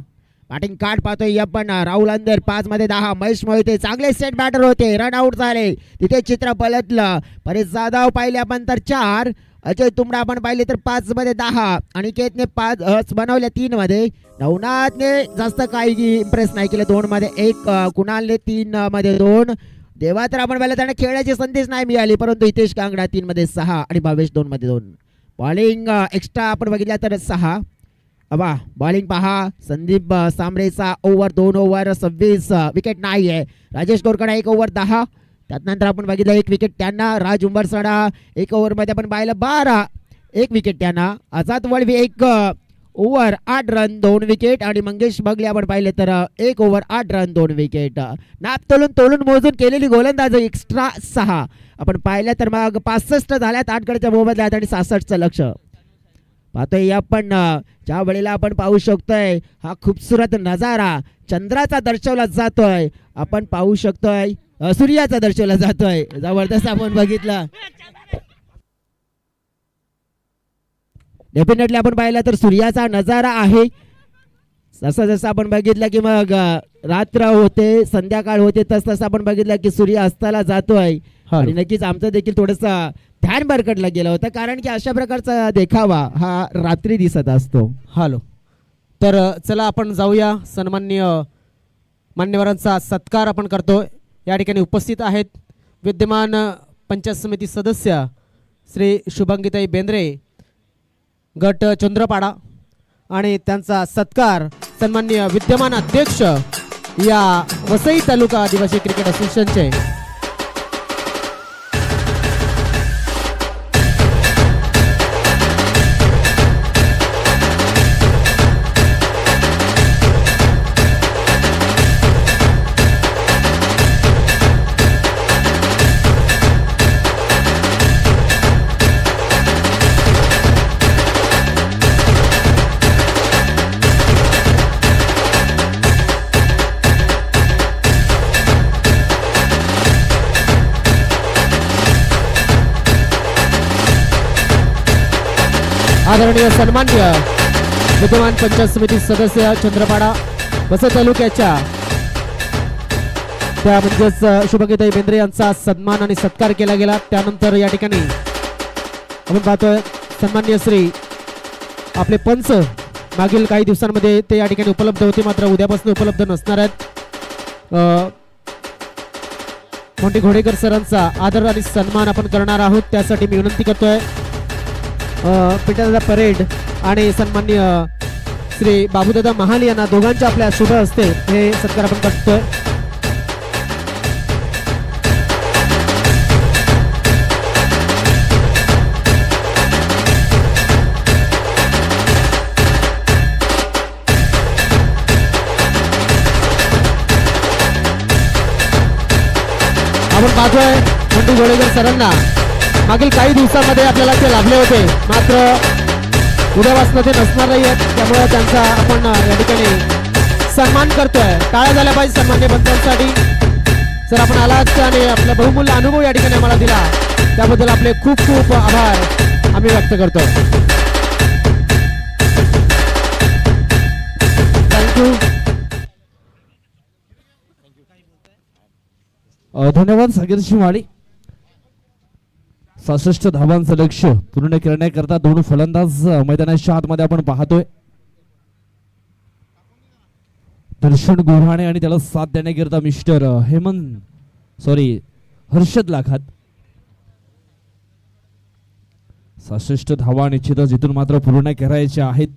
बॅटिंग कार्ड पाहतोय आपण राहुल अंदर 5 मध्ये 10. महेश मोहिते चांगले सेट बॅटर होते रन आउट झाले तिथे चित्र पलटलं. परेश जाधव पाहिले आपण तर 4. अजय तुमडा आपण पाहिले तर 5 मध्ये 10. अनिकेतने 5 बनवले 3 मध्ये. नवनाथने जास्त काही इम्प्रेस नाही केलं 2 मध्ये 1. कुणालने 3 मध्ये 2. देवा तर आपण पाहिलं त्यांना खेळण्याची संधीच नाही मिळाली परंतु हितेश कांगडा 3 मध्ये 6 आणि भावेश 2 मध्ये 2. बॉलिंग एक्स्ट्रा आपण बघितल्या तर 6. अबा बॉलिंग पहा संदीप सांबरेचा ओव्हर 2 ओव्हर 26 विकेट नाही आहे. राजेश गोरकडा 1 ओव्हर 10. त्यानंतर आपण बघितलं 1 विकेट त्यांना. राज उंबरसडा 1 ओव्हर मध्ये आपण पाहिलं 12 1 विकेट त्यांना. Azad Valvi 1 over 8 run 2 wicket आणि मंगेश बगले आपण पाहिले तर 1 ओव्हर 8 रन 2 विकेट. नाप तोलून मोजून केलेली गोलंदाजी एक्स्ट्रा 6 आपण पाहिलं तर मग 65 झाल्यात 8 गड्याच्या मोबदल्यात आणि 66चं लक्ष पाहतोय आपण. ज्या वेळेला आपण पाहू शकतोय हा खूपसूरत नजारा चंद्राचा दर्शवला जातोय. आपण पाहू शकतोय सूर्याचा दर्शवला जातोय. जबरदस्त आपण बघितलं. डेफिनेटली आपण पाहिलं तर सूर्याचा नजारा आहे. जसं जसं आपण बघितलं की मग रात्र होते संध्याकाळ होते तसं आपण बघितलं की सूर्य अस्ताला जातोय आणि नक्कीच आमचं देखील थोडंसं ध्यान भरकटलं गेलं होतं कारण की अशा प्रकारचा देखावा हा रात्री दिसत असतो. हॅलो तर चला आपण जाऊया. सन्माननीय मान्यवरांचा सत्कार आपण करतोय. या ठिकाणी उपस्थित आहेत विद्यमान पंचायत समिती सदस्य श्री शुभांगीताई बेंद्रे गट चंद्रपाडा आणि त्यांचा सत्कार सन्माननीय विद्यमान अध्यक्ष या वसई तालुका आदिवासी क्रिकेट असोसिएशनचे आदरणीय सन्मान्य विद्यमान पंचायत समिती सदस्य चंद्रपाडा वसई तालुक्याच्या त्या म्हणजेच शुभगीताई बेंद्रे यांचा सन्मान आणि सत्कार केला गेला. त्यानंतर या ठिकाणी आपण पाहतोय सन्मान्य श्री आपले पंच मागील काही दिवसांमध्ये ते या ठिकाणी उपलब्ध होते, मात्र उद्यापासून उपलब्ध नसणार आहेत. मोंटी घोडेकर सरांचा आदर आणि सन्मान आपण करणार आहोत. त्यासाठी मी विनंती करतोय पिटादादा परेड आणि सन्माननीय श्री बाबूदादा महाल यांना दोघांच्या आपल्या शुभ हस्ते हे सत्कार आपण करतोय. आपण पाहतोय मोंटी घोडेकर सरांना मागील काही दिवसांमध्ये आपल्याला ते लाभले होते, मात्र उद्यापासून ते नसणार नाही आहेत. त्यामुळे त्यांचा आपण या ठिकाणी सन्मान करतोय. टाळ्या झाल्या पाहिजे सन्मान्य पंचांसाठी. सर आपण आलात आणि आपला बहुमूल्य अनुभव या ठिकाणी आम्हाला दिला, त्याबद्दल आपले खूप खूप आभार आम्ही व्यक्त करतो. थँक्यू. धन्यवाद सागर शिवाडी. 66 धावांचं लक्ष्य पूर्ण करण्याकरता दोन फलंदाज मैदानाच्या आतमध्ये आपण पाहतोय. दर्शन गुऱ्हाणे आणि त्याला साथ देण्याकरता मिस्टर हर्षद लाखात. 66 धावा निश्चितच इथून मात्र पूर्ण करायच्या आहेत,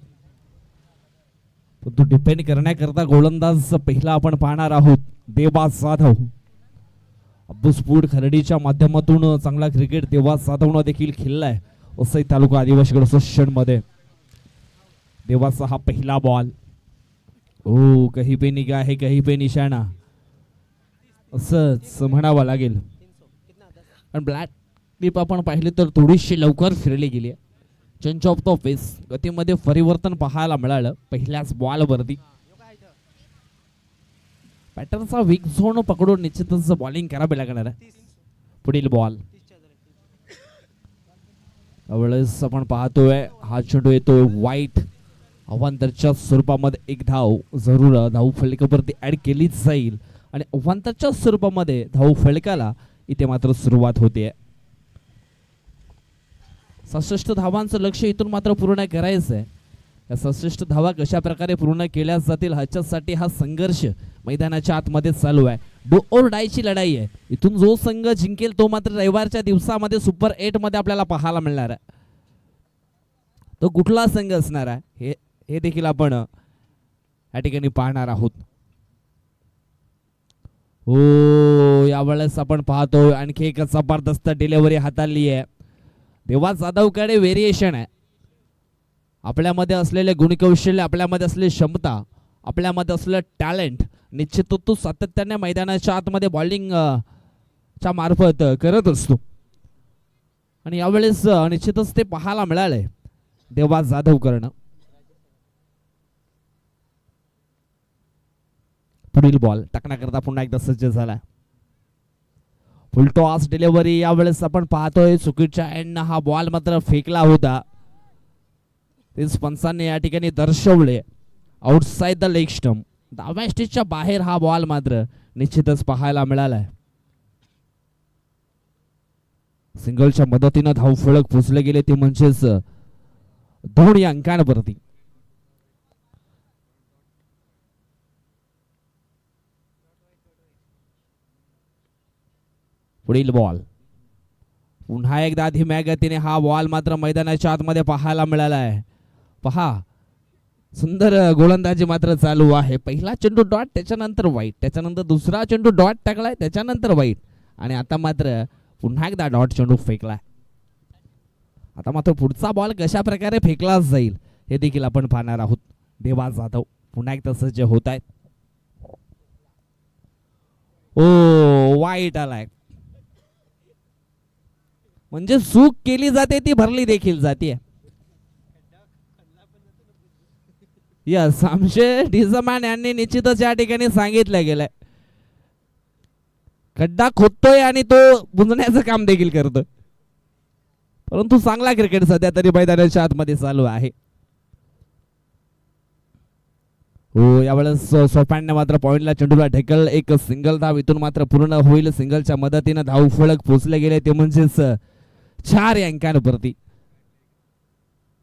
पण तो डिपेंड करण्याकरता गोलंदाज पहिला आपण पाहणार आहोत देवास जाधव. अब्बूसपूड खरडीच्या माध्यमातून चांगला क्रिकेट देवास जाधवनं देखील खेळलाय वसई तालुका आदिवासी असोसिएशन मध्ये. देवाचा हा पहिला बॉल. ओ कहीं पे निगाह है कहीं पे निशाणा असंच म्हणावं लागेल. पण ब्लॅक टिप आपण पाहिले तर थोडीशी लवकर फिरली गेली. चेंज ऑफ द पेस गतीमध्ये परिवर्तन पाहायला मिळालं पहिल्याच बॉल वरती. बॅटरचा वीक झोन पकडून निश्चितच बॉलिंग करावी लागणार आहे. पुढील बॉल त्यावेळेस आपण पाहतोय हा चेंडू येतोय वाईट. अवांतरच्या स्वरूपामध्ये एक धाव जरूर धाव फलकावरती ऍड केलीच जाईल आणि अवांतरच्या स्वरूपामध्ये धाव फलकाला इथे मात्र सुरुवात होते. 66 धावांचं लक्ष इथून मात्र पूर्ण करायचं आहे. या 66 धावा कशा प्रकारे पूर्ण केल्या जातील ह्याच्यासाठी हा संघर्ष मैदानाच्या आतमध्ये चालू आहे. डू और डायची लढाई आहे. इथून जो संघ जिंकेल तो मात्र रविवारच्या दिवसामध्ये सुपर 8 मध्ये आपल्याला पाहायला मिळणार आहे. तो कुठला संघ असणार आहे हे देखील आपण या ठिकाणी पाहणार आहोत. हो यावेळेस आपण पाहतो आणखी एक जबरदस्त डिलिव्हरी हाताळली आहे. देवा जाधवकडे व्हेरिएशन आहे. आपल्यामध्ये असलेले गुणकौशल्य, आपल्यामध्ये असलेली क्षमता, आपल्यामध्ये असलेलं टॅलेंट निश्चित तो सातत्याने मैदानाच्या आतमध्ये बॉलिंग च्या मार्फत करत असतो आणि यावेळेस निश्चितच ते पाहायला मिळालंय देवा जाधव करणं. पुढील बॉल टाकण्याकरता पुन्हा एकदा सज्ज झाला. फुल टॉस डिलिव्हरी यावेळेस आपण पाहतोय चुकीच्या एंडनं हा बॉल मात्र फेकला होता. तेच पंचांनी या ठिकाणी दर्शवले आउटसाइड द लेग स्टंप. डाव्या स्टेजच्या बाहेर हा बॉल मात्र निश्चितच पाहायला मिळालाय. सिंगलच्या मदतीनं धाव फलक पोचले गेले ते म्हणजेच 2 अंकांवरती. पुढील बॉल पुन्हा एकदा धीम्या गतीने हा बॉल मात्र मैदानाच्या आतमध्ये पाहायला मिळाला आहे. पहा सुंदर गोलंदाजी मात्र चालू आहे. पहिला चेंडू डॉट, त्याच्यानंतर वाईट, त्याच्यानंतर दुसरा चेंडू डॉट टाकलाय, त्याच्यानंतर वाईट आणि आता मात्र पुन्हा एकदा डॉट चेंडू फेकलाय. आता मात्र पुढचा बॉल कशा प्रकारे फेकला जाईल हे देखील आपण पाहणार आहोत. देवा जाधव पुन्हा एकदा सज्ज होत आहेत. ओ वाईट आलाय. म्हणजे चूक केली जाते ती भरली देखील जाते. यस आमचे डिझमॅन यांनी निश्चितच या ठिकाणी सांगितलं गेलंय खड्डा खोदतोय आणि तो बुंजण्याचं काम देखील करतोय. परंतु चांगला क्रिकेट सध्या तरी मैदानाच्या आतमध्ये चालू आहे. हो यावेळेस सोपांडे मात्र पॉइंटला चेंडूला ढेकल, एक सिंगल धाव इथून मात्र पूर्ण होईल. सिंगलच्या मदतीनं धाव फलक पोचले गेले ते म्हणजेच 4 अंकांवरती.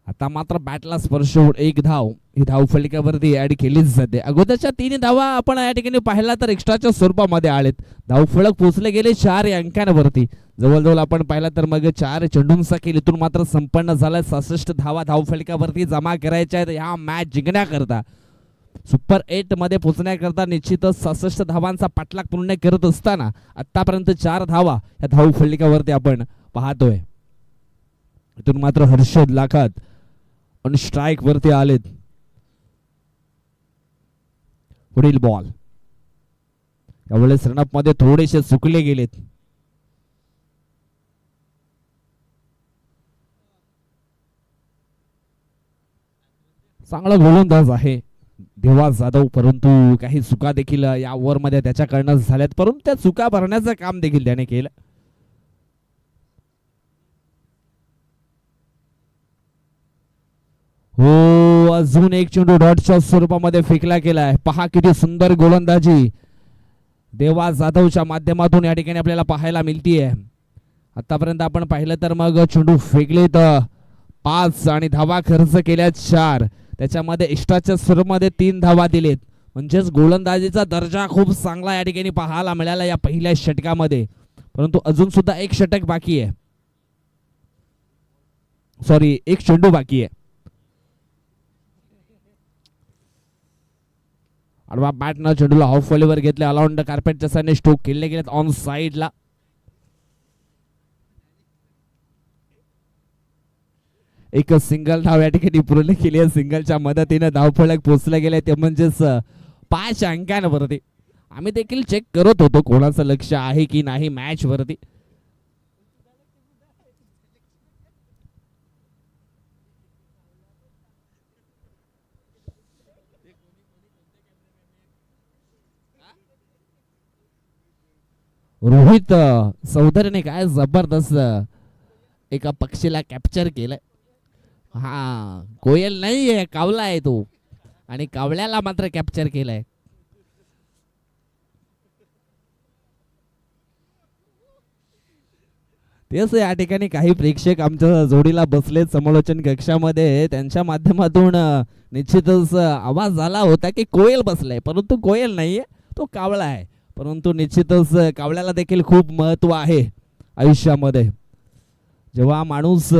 आता मात्र बॅटला स्पर्श होऊन 1 धाव ही धाव फलकावरती ऍड केलीच जाते. अगोदरच्या 3 धावा आपण या ठिकाणी पाहिला तर एक्स्ट्राच्या स्वरूपामध्ये आलेत. धाव फलक पोचले गेले 4 अंकांवरती. जवळजवळ आपण पाहिला तर मग 4 चेंडूंचा खेळ इथून मात्र संपन्न झाला. 66 धावा धाव फलकावरती जमा करायच्या आहेत ह्या मॅच जिंकण्याकरता. सुपर 8 मध्ये पोहोचण्याकरता निश्चितच 66 धावांचा पाठलाग पूर्ण करत असताना आतापर्यंत 4 धावा या धाव फलकावरती आपण पाहतोय. इथून मात्र हर्षद लाखात ऑन स्ट्राइक वरती आलेत. पुढील बॉल यावेळेस रनअप मध्ये थोडेसे चुकले गेलेत. चांगला गोलंदाज आहे देवा जाधव, परंतु काही चुका देखील या ओव्हर मध्ये त्याच्याकडनं झाल्यात, परंतु त्या चुका भरण्याचं काम देखील त्याने केलं. हो अजून एक चेंडू डॉटच्या स्वरूपामध्ये फेकला गेलाय. पहा किती सुंदर गोलंदाजी देवा जाधवच्या माध्यमातून या ठिकाणी आपल्याला पाहायला मिळतीये. आतापर्यंत आपण पाहिलं तर मग चेंडू फेकले तर 5 आणि धावा खर्च केल्या 4. त्याच्यामध्ये एक्स्ट्राच्या स्वरूपामध्ये 3 धावा दिलेत. म्हणजेच गोलंदाजीचा दर्जा खूप चांगला या ठिकाणी पाहायला मिळाला या पहिल्या षटकामध्ये. परंतु अजून सुद्धा एक षटक बाकी आहे, सॉरी एक चेंडू बाकी आहे. आडवा बॅटनं चेंडूला ऑफ व्हॉलीवर घेतले. अलाउंड कार्पेटच्या साने स्ट्रोक खेळले गेलेत ऑन साइडला. एक सिंगल धाव या ठिकाणी पूर्ण केली आहे. सिंगलच्या मदतीने धावफलक पोहोचले गेले ते म्हणजेच 5 अंकांवरती. आम्ही देखील चेक करत होतो कोणाचं लक्ष आहे की नाही मॅच वरती. रोहित चौधरीने काय जबरदस्त एका पक्षीला कॅप्चर केलंय. हा कोयल नाहीये, कावला आहे तो, आणि कावळ्याला मात्र कॅप्चर केलंय. तेच या ठिकाणी काही प्रेक्षक आमच्या जोडीला बसले समालोचन कक्षामध्ये. त्यांच्या माध्यमातून निश्चितच आवाज झाला होता की कोयल बसलाय, परंतु कोयल नाहीये, तो कावळा आहे. परंतु निश्चितच कावळ्याला देखील खूप महत्व आहे आयुष्यामध्ये. जेव्हा माणूस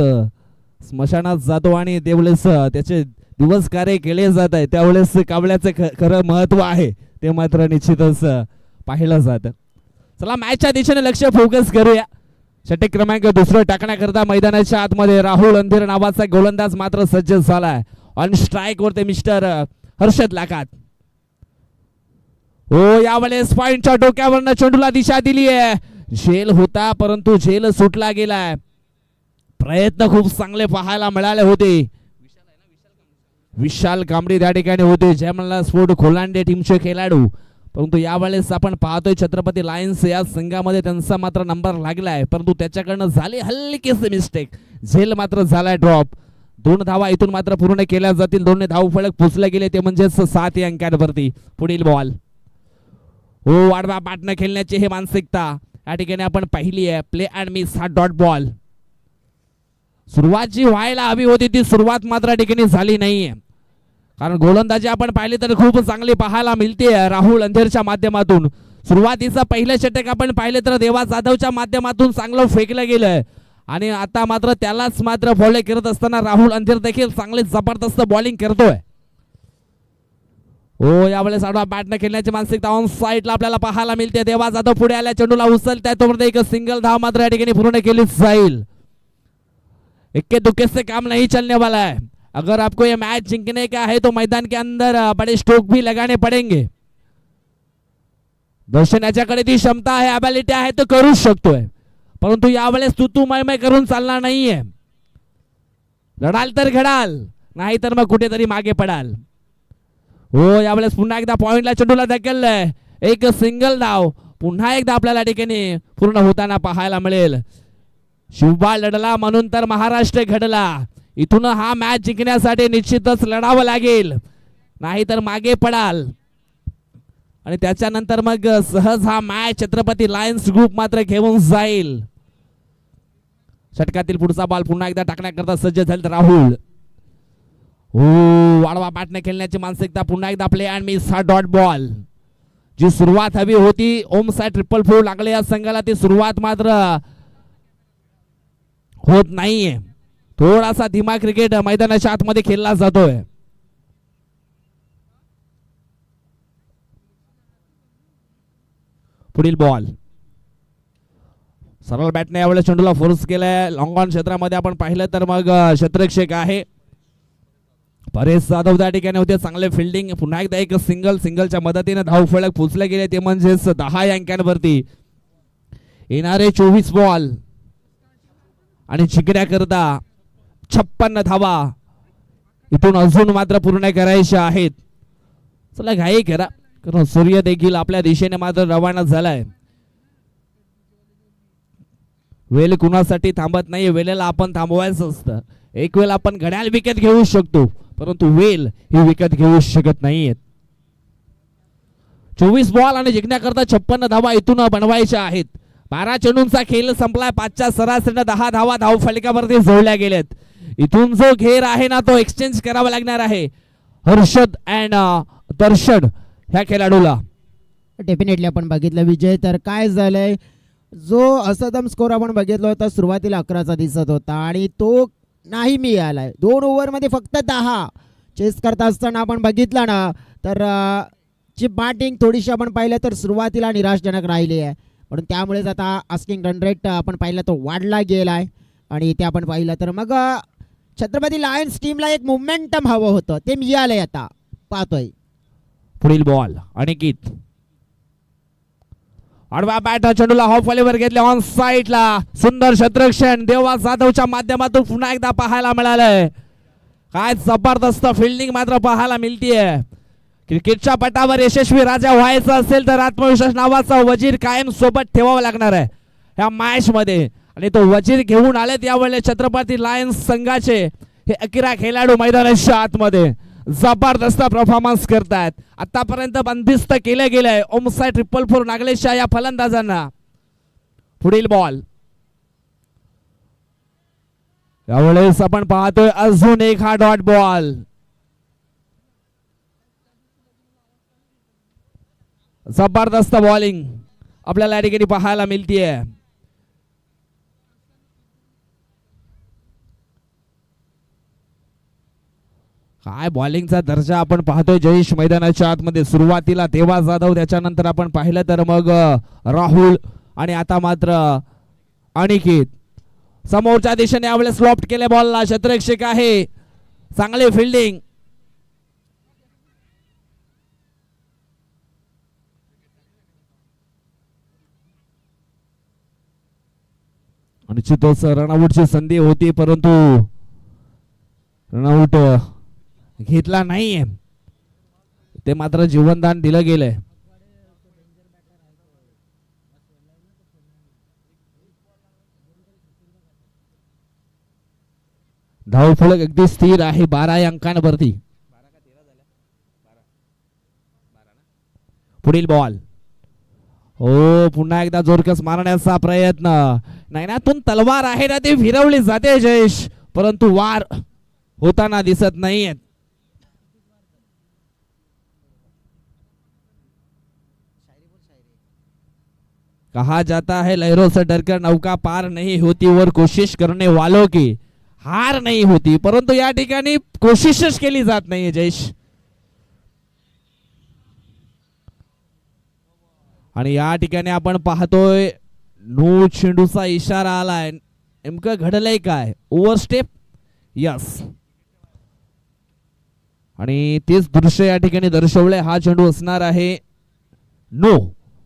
स्मशानात जातो आणि त्यावेळेस त्याचे दिवस कार्य केले जात आहे त्यावेळेस कावळ्याचं खरं महत्व आहे ते मात्र निश्चितच पाहिलं जातं. चला मॅचच्या दिशेने लक्ष फोकस करूया. षटक क्रमांक 2 टाकण्याकरता मैदानाच्या आतमध्ये राहुल अंधेर नावाचा गोलंदाज मात्र सज्ज झालाय. ऑन स्ट्राइक वरती मिस्टर हर्षद लाखात. हो यावेळेस पॉइंटच्या डोक्यावरनं चेंडूला दिशा दिली आहे. झेल होता परंतु झेल सुटला गेलाय. प्रयत्न खूप चांगले पाहायला मिळाले होते. विशाल कांबळे त्या ठिकाणी होते, जयमल्ला स्पोर्ट खोलांडे टीमचे खेळाडू. परंतु यावेळेस आपण पाहतोय छत्रपती लायन्स या संघामध्ये त्यांचा मात्र नंबर लागलाय, परंतु त्याच्याकडनं झाली हलकीशी मिस्टेक. झेल मात्र झालाय ड्रॉप. 2 धावा इथून मात्र पूर्ण केल्या जातील. 2 धाव फलक पोचले गेले ते म्हणजेच 7 अंकांवरती. पुढील बॉल. हो वाढवा बॅटनं खेळण्याची हे मानसिकता या ठिकाणी आपण पाहिली आहे. प्ले अँड मिस हा डॉट बॉल. सुरुवात जी व्हायला हवी होती ती सुरुवात मात्र ठिकाणी झाली नाहीये, कारण गोलंदाजी आपण पाहिली तर खूप चांगली पाहायला मिळते राहुल अंधेरच्या माध्यमातून. सुरुवातीचा पहिलं षटक आपण पाहिले तर देवा जाधवच्या माध्यमातून चांगलं फेकलं गेलंय आणि आता मात्र त्यालाच मात्र फॉलो करत असताना राहुल अंधेर देखील चांगले जबरदस्त बॉलिंग करतोय. हो यावेळेस आडवा बॅटनं खेळण्याची मानसिकता ऑन साइडला आपल्याला पाहायला मिळते. देवा जाधव पुढे आल्या, चेंडूला उचलताय तोपर्यंत एक सिंगल धाव मात्र या ठिकाणी पूर्ण केली जाईल. इक्के दुक्के से काम नहीं चलने वाला है. अगर आपको ये मैच जीतने का है तो मैदान के अंदर बड़े स्ट्रोक भी लगाने पड़ेंगे. दर्शन याच्याकडे ती क्षमता आहे, ॲबिलिटी आहे तो करू शकतोय, परंतु यावेळेस तू मैं करून चालणार नाहीये. लढाल तर घडाल, नाही तर मग कुठेतरी मागे पडाल. हो यावेळेस पुन्हा एकदा पॉइंटला चेंडूला धकेललंय. एक सिंगल धाव पुन्हा एकदा आपल्याला ठिकाणी पूर्ण होताना पाहायला मिळेल. शिवबा लढला म्हणून तर महाराष्ट्र घडला. इथून हा मॅच जिंकण्यासाठी निश्चितच लढावं लागेल, नाहीतर मागे पडाल. आणि त्याच्यानंतर मग सहज हा मॅच छत्रपती लायन्स ग्रुप मात्र घेऊन जाईल. षटकातील पुढचा बॉल पुन्हा एकदा टाकण्याकरता सज्ज झाले राहुल. वाढवा बॅटने खेळण्याची मानसिकता पुन्हा एकदा प्ले अँड मिस हा डॉट बॉल. जी सुरुवात हवी होती ओम साइड ट्रिपल फोर लागले या संघाला, ती सुरुवात मात्र होत नाहीये. थोडासा धीमा क्रिकेट मैदानाच्या आतमध्ये खेळला जातोय. पुढील बॉल सरळ बॅटने यावेळेस चेंडूला फोर्स केलाय. लॉंग ऑन क्षेत्रामध्ये आपण पाहिलं तर मग क्षेत्ररक्षक आहे परेश जाधव त्या ठिकाणी होते. चांगले फिल्डिंग. पुन्हा एकदा एक सिंगलच्या मदतीने धाव फलक पोचले गेले, ते म्हणजेच 10 अंकांवरती. येणारे 24 बॉल आणि जिंकण्याकरता 56 धावा इथून अजून मात्र पूर्ण करायच्या आहेत. चला घाई करा, कारण सूर्य देखील आपल्या दिशेने मात्र रवाना झालाय. वेळ कुणासाठी थांबत नाही, वेळेला आपण थांबवायचं असतं. एक वेळ आपण घड्याळ विकत घेऊ शकतो, परंतु वेळ ही विकत घेऊ शकत नाहीये. 24 बॉल आणि जिंकण्याकरता 56 धावा इथून बनवायच्या आहेत. 12 चेंडूंचा खेळ संपलाय. 5च्या सरासरीने 10 धावा धाव फलकावरती जोडल्या गेल्यात. इथून जो घेर आहे ना तो एक्सचेंज करावा लागणार आहे हर्षद अँड दर्शन ह्या खेळाडूला. डेफिनेटली आपण बघितलं विजय, तर काय झालंय, जो असदम स्कोर आपण बघितला होता सुरुवातीला 11चा दिसत होता आणि तो नाही मिळालाय. 2 ओव्हरमध्ये फक्त 10 चेस करता असताना आपण बघितलं ना, तर ची बॅटिंग थोडीशी आपण पाहिलं तर सुरुवातीला निराशजनक राहिली आहे. म्हणून त्यामुळेच आता आस्किंग रन रेट आपण पाहिलं तो वाढला गेलाय. आणि ते आपण पाहिलं तर मग छत्रपती लायन्स टीमला एक मोमेंटम हवं होतं, ते मिळालंय. आता पाहतोय पुढील बॉल अनिकेत. आडवा बॅट चेंडूला हाफ वॉलीवर घेतले ऑन साइडला. सुंदर क्षेत्ररक्षण देवा जाधवच्या माध्यमातून पुन्हा एकदा पाहायला मिळालंय. काय जबरदस्त फिल्डिंग मात्र पाहायला मिळतीये. क्रिकेटच्या पटावर यशस्वी राजा व्हायचं असेल तर आत्मविश्वास नावाचा वजीर कायम सोबत ठेवावा लागणार आहे या मॅच मध्ये. आणि तो वजीर घेऊन आलेत यावेळेस छत्रपती लायन्स संघाचे हे 11 खेळाडू मैदानाच्या आतमध्ये जबरदस्त परफॉर्मन्स करतात. आतापर्यंत बंदिस्त केले गेले ओमसाइड ट्रिपल फोर नागलेशा या फलंदाजांना. पुढील बॉल यावेळेस आपण पाहतोय अजून एक हा डॉट बॉल. जबरदस्त बॉलिंग आपल्याला या ठिकाणी पाहायला मिळतीये. काय बॉलिंगचा दर्जा आपण पाहतोय जयेश मैदानाच्या आतमध्ये. सुरुवातीला देवा जाधव, त्याच्यानंतर आपण पाहिलं तर मग राहुल आणि आता मात्र अनिकेत. समोरच्या दिशेने यावेळेस लॉफ्ट केले बॉलला. क्षेत्ररक्षक आहे, चांगले फिल्डिंग. निश्चितच रनआउटची संधी होती, परंतु रनआउट घेतला नाहीये. ते मात्र जीवनदान दिलं गेलंय. धाव फलक अगदी स्थिर आहे 12 अंकांवरती. पुढील बॉल. हो पुन्हा एकदा जोरकस मारण्याचा प्रयत्न. नैनातून तलवार आहे ना ती फिरवली जाते जयेश, परंतु वार होताना दिसत नाहीये. कहा जाता है लहरों से डरकर नौका पार नहीं होती और कोशिश करने वालों की हार नहीं होती, परंतु या ठिकाणी कोशिशच केली जात नाहीये जयेश. आणि या ठिकाणी आपण पाहतोय नो चेंडूचा इशारा आलाय. नेमकं घडलंय काय? ओव्हरस्टेप. यस. आणि तेच दृश्य या ठिकाणी दर्शवलंय. हा चेंडू असणार आहे नो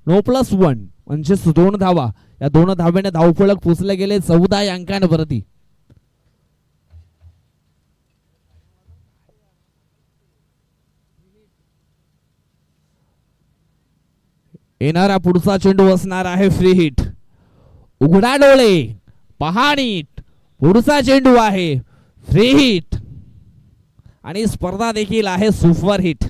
+1 म्हणजे 2 धावा. या 2 धावेने धावफलक पोचले गेले 14 अंकांवरती. येणारा पुढचा चेंडू असणार आहे फ्री हिट. उघडा डोळे, पहा नीट, पुढचा चेंडू आहे फ्री हिट आणि स्पर्धा देखील आहे सुपर हिट.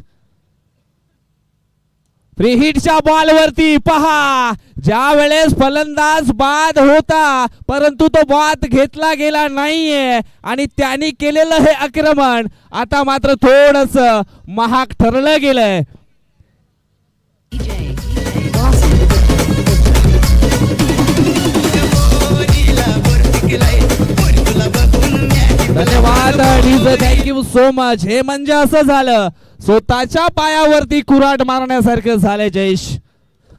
फ्री हिटच्या बॉल वरती पहा, ज्या वेळेस फलंदाज बाद होता परंतु तो बाद घेतला गेला नाहीये आणि त्यांनी केलेलं हे आक्रमण आता मात्र थोडस महाग ठरलं गेलंय. धन्यवाद, थँक्यू सो मच. हे म्हणजे असं झालं, स्वतःच्या पायावरती कुऱ्हाड मारण्यासारखं झालंय जयेश.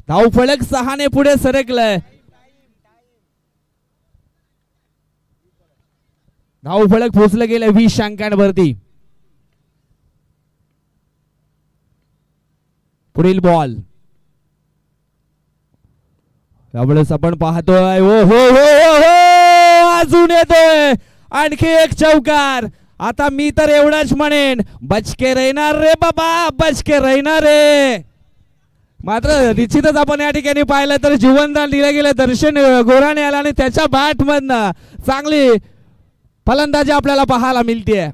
धावफलक 6 ने पुढे सरकलंय. धावफलक पोहोचलं गेलं 20 अंकांवरती. पुढील बॉल यावेळेस आपण पाहतोय, ओ हो हो हो हो, अजून येतोय आणखी एक चौकार. आता मी तर एवढंच म्हणेन, बचके राहणार रे बाबा, बचके राहणार रे. मात्र निश्चितच आपण या ठिकाणी पाहिलं तर जीवनदान दिलं गेलं दर्शन गोराणे आला आणि त्याच्या बॅट मधनं चांगली फलंदाजी आपल्याला पाहायला मिळते.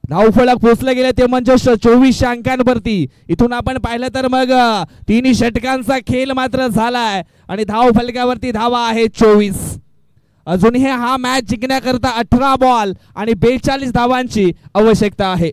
धावफलक पोचले गेले ते म्हणजे 24 अंकांवरती. इथून आपण पाहिलं तर मग 3 षटकांचा खेळ मात्र झालाय आणि धाव फलकावरती धावा आहे 24. अजूनही हा मॅच जिंकण्याकरता 18 बॉल आणि 42 धावांची आवश्यकता आहे.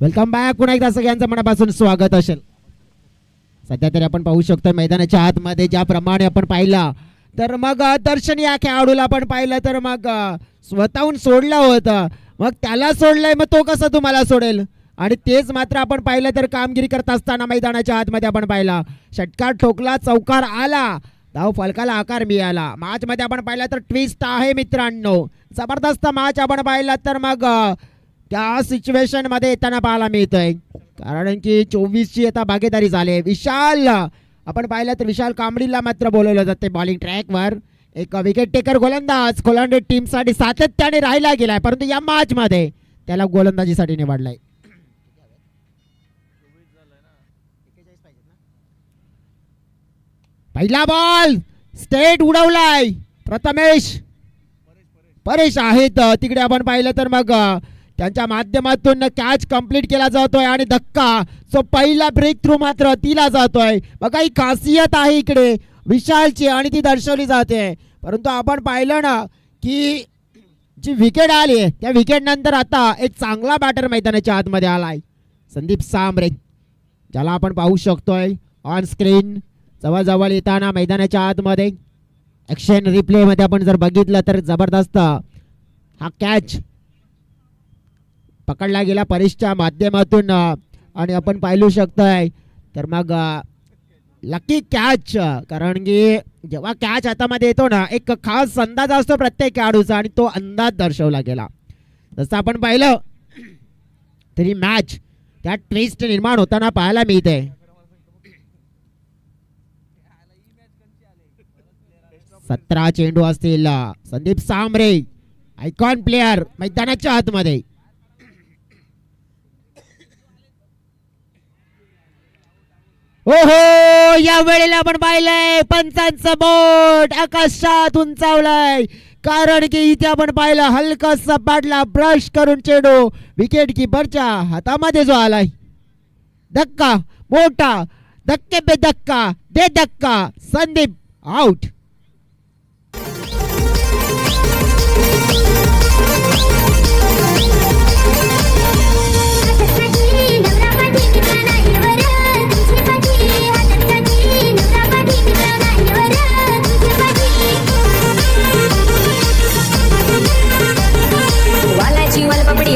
Welcome back. पुन्हा एकदा सगळ्यांचं मनापासून स्वागत असेल. सध्या तरी आपण पाहू शकतो मैदानाच्या आतमध्ये ज्याप्रमाणे आपण पाहिलं तर मग दर्शन या खेळाडूला आपण पाहिलं तर मग स्वतःहून सोडलं होतं, मग त्याला सोडलंय, मग तो कसं तुम्हाला सोडेल. आणि तेच मात्र आपण पाहिलं तर कामगिरी करत असताना मैदानाच्या आतमध्ये आपण पाहिलं षटकार ठोकला, चौकार आला, धाव फलकाला आकार मिळाला. मॅच मध्ये आपण पाहिलं तर ट्विस्ट आहे मित्रांनो, जबरदस्त मॅच आपण पाहिलं तर मग त्या सिच्युएशन मध्ये येताना पाहायला मिळतोय. कारण की 24ची आता भागीदारी झाली. विशाल आपण पाहिलं तर विशाल कांबळीला मात्र बोलवलं जाते बॉलिंग ट्रॅकवर. एक विकेट टेकर गोलंदाज कोलंडे टीमसाठी सातत्याने राहिला गेलाय, परंतु या मॅच मध्ये त्याला गोलंदाजीसाठी निवडलाय. पहिला बॉल स्टेट उडवलाय प्रथमेश परेश आहेत तिकडे. आपण पाहिलं तर मग त्यांच्या माध्यमातून कॅच कंप्लीट केला जातोय आणि धक्का सो पहिला ब्रेक थ्रू मात्र दिला जातोय. बघा ही खासियत आहे इकडे विशालची आणि ती दर्शवली जाते. परंतु आपण पाहिलं ना की जी विकेट आली त्या विकेट नंतर आता एक चांगला बॅटर मैदानाच्या आतमध्ये आलाय, संदीप सांबरे, ज्याला आपण पाहू शकतोय ऑन स्क्रीन जवळजवळ येताना मैदानाच्या आतमध्ये. ॲक्शन रिप्ले मध्ये आपण जर बघितलं तर जबरदस्त हा कॅच पकडला गेला परेशच्या माध्यमातून आणि आपण पाहिलू शकतोय तर मग लकी कॅच. कारण की जेव्हा कॅच हातामध्ये येतो ना एक खास अंदाज असतो प्रत्येक खेळाडूचा आणि तो अंदाज दर्शवला गेला. जसं आपण पाहिलं तरी मॅच त्या ट्विस्ट निर्माण होताना पाहायला मिळते. सतरा चेंडू असतील. संदीप सांबरे आयकॉन प्लेयर मैदानाच्या आतमध्ये. ओहो या वेळेला आपण पाहिलंय पंचांचं बोट आकाशात उंचावलंय. कारण की इथे आपण पाहिलं हलकासा पाडला ब्रश करून चेंडू विकेट कीपरच्या हातामध्ये जो आलाय. धक्का मोठा, धक्के पे धक्का दे धक्का, संदीप आउट.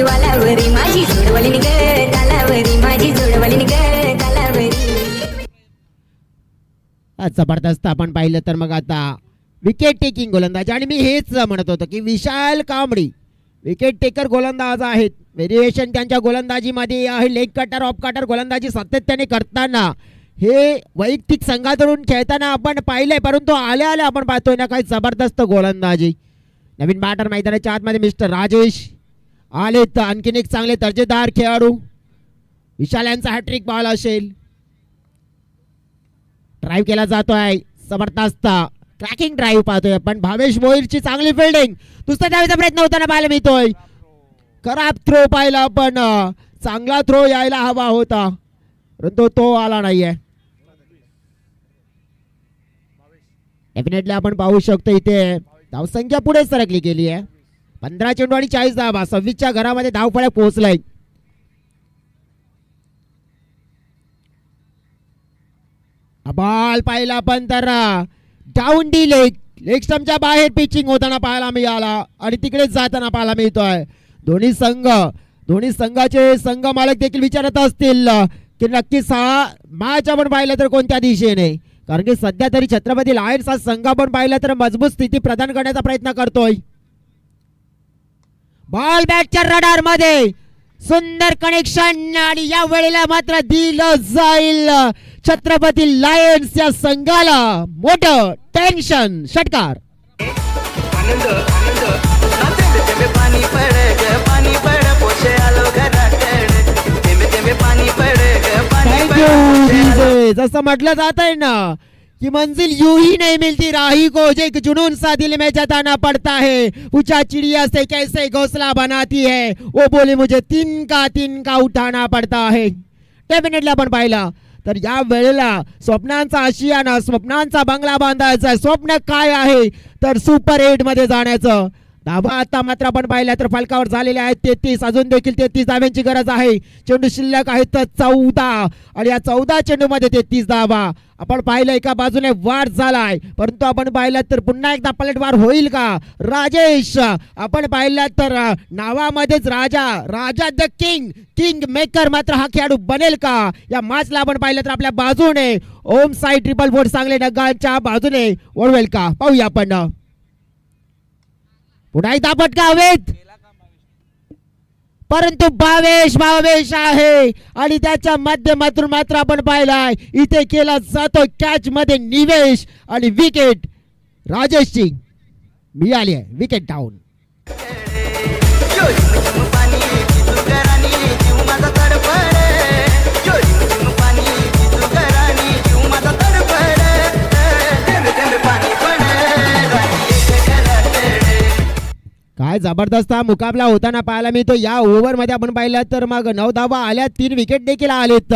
वालावरी माझी जोडवली निघ तालावरी, माझी जोडवली निघ तालावरी. जबरदस्त आपण पाहिलं तर मग आता विकेट टेकिंग गोलंदाज. आणि मी हेच म्हणत होतो की विशाल कांबळी विकेट टेकर गोलंदाज आहेत. व्हेरिएशन त्यांच्या गोलंदाजीमध्ये आहे. लेग कटर ऑफ कटर गोलंदाजी सातत्याने करताना हे वैयक्तिक संघातून खेळताना आपण पाहिलंय, परंतु आल्या आल्या आपण पाहतोय ना काही जबरदस्त गोलंदाजी. नवीन बॅटर मैदानाच्या आतमध्ये मिस्टर राजेश आले तर आणखीन एक चांगले दर्जेदार खेळाडू. विशाल यांचा हॅट्रिक बॉल असेल. ड्राईव्ह केला जातोय जबरदस्त क्रॅकिंग ड्राईव्ह पाहतोय आपण. भावेश मोहिरची चांगली फिल्डिंग. दुसऱ्या धावेचा प्रयत्न होताना पाहायला मिळतोय. खराब थ्रो पाहिला पण चांगला थ्रो यायला हवा होता, परंतु तो आला नाहीये. डेफिनेटली आपण पाहू शकतो इथे धावसंख्या पुढे सरकली गेली आहे. 15 चेंडू आणि 40 धावा. 26च्या घरामध्ये धावफळ्या पोहोचलाय. बॉल पाहिला पण तर डाऊन डी लेग स्टंपच्या बाहेर पिचिंग होताना पाहायला मिळाला आणि तिकडेच जाताना पाहायला मिळतोय. दोन्ही संघाचे संघ मालक देखील विचारत असतील की नक्कीच हा मॅच आपण पाहिलं तर कोणत्या दिशेने, कारण की सध्या तरी छत्रपती लायन्स हा संघ आपण पाहिला तर मजबूत स्थिती प्रदान करण्याचा प्रयत्न करतोय. बॉल बॅटच्या रडार मध्ये सुंदर कनेक्शन आणि या वेळेला मात्र दिलं जाईल छत्रपती लायन्स या संघाला मोठं टेन्शन. षटकार. आनंद आनंद नाचेंबे तेंबे पाणी पडे ग पाणी पड पोशे आलो घराकडे तेंबे तेंबे पाणी पडे ग पाणी पड. जसं म्हटलं जात आहे ना कि मंजिल यूं ही नहीं मिलती राही को, जो एक जुनून सा दिल में जताना पड़ता है. पूछा चिड़िया से कैसे घोंसला बनाती है, वो बोली मुझे तीन का उठाना पड़ता है. डेफिनेटली आपण पाहिला तर या वेळेला स्वप्नांचा आशियाना, स्वप्नांचा बंगला बांधायचा. स्वप्न काय आहे तर सुपर 8 मध्ये जाण्याचं. धावा आता मात्र आपण पाहिल्या तर फलकावर झालेले आहेत 33. अजून देखील 33 धाव्यांची गरज आहे. चेंडू शिल्लक आहेत तर 14 आणि या 14 चेंडू मध्ये 33 धावा. आपण पाहिलं एका बाजूने वार झालाय, परंतु आपण पाहिलं तर पुन्हा एकदा पलटवार होईल का. राजेश आपण पाहिलं तर नावामध्येच राजा द किंग मेकर मात्र हा खेळाडू बनेल का. या मॅचला आपण पाहिलं तर आपल्या बाजूने ओम साई 444 सांगली नगांच्या बाजूने वळवेल का, पाहूया आपण. पुन्हा एकदा फटका हवेत, परंतु भावेश आहे आणि त्याच्या माध्यमातून मात्र आपण पाहिलाय इथे केला जातो कॅच मध्ये निवेश आणि विकेट राजेशची मिळाली आहे. Wicket down. पाणी पितू घरानी जीव माझा तडफड पाणी पितू घरानी जीव माझा तडफड तेंबे तेंबे पाणी पड काय जबरदस्त हा मुकाबला होताना पाहायला मिळतो. या ओव्हर मध्ये आपण पाहिलं तर मग 9 धावा आल्या, 3 विकेट देखील आलेत.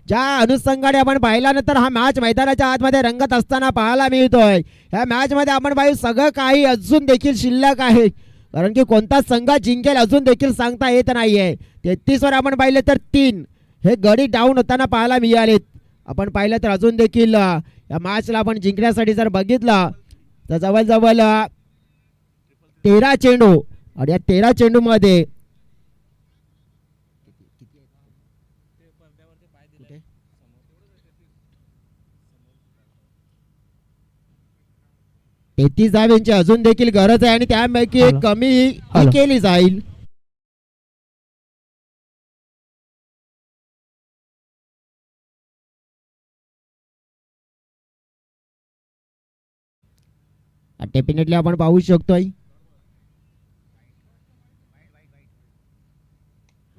ज्या अनुषंगाने आपण पाहिल्यानंतर हा मॅच मैदानाच्या आतमध्ये रंगत असताना पाहायला मिळतोय. ह्या मॅच मध्ये आपण पाहिलं सगळं काही अजून देखील शिल्लक आहे, कारण की कोणता संघ जिंकेल अजून देखील सांगता येत नाहीये. 33 वर आपण पाहिलं तर 3 हे गडी डाऊन होताना पाहायला मिळालेत. आपण पाहिलं तर अजून देखील या मॅचला आपण जिंकण्यासाठी जर बघितलं तर जवळजवळ 13 चेंडू आणि या 13 चेंडू मध्ये 33 धाव्यांची अजून देखील गरज आहे आणि त्यापैकी एक कमी ही केली जाईल. डेफिनेटली आपण पाहू शकतोय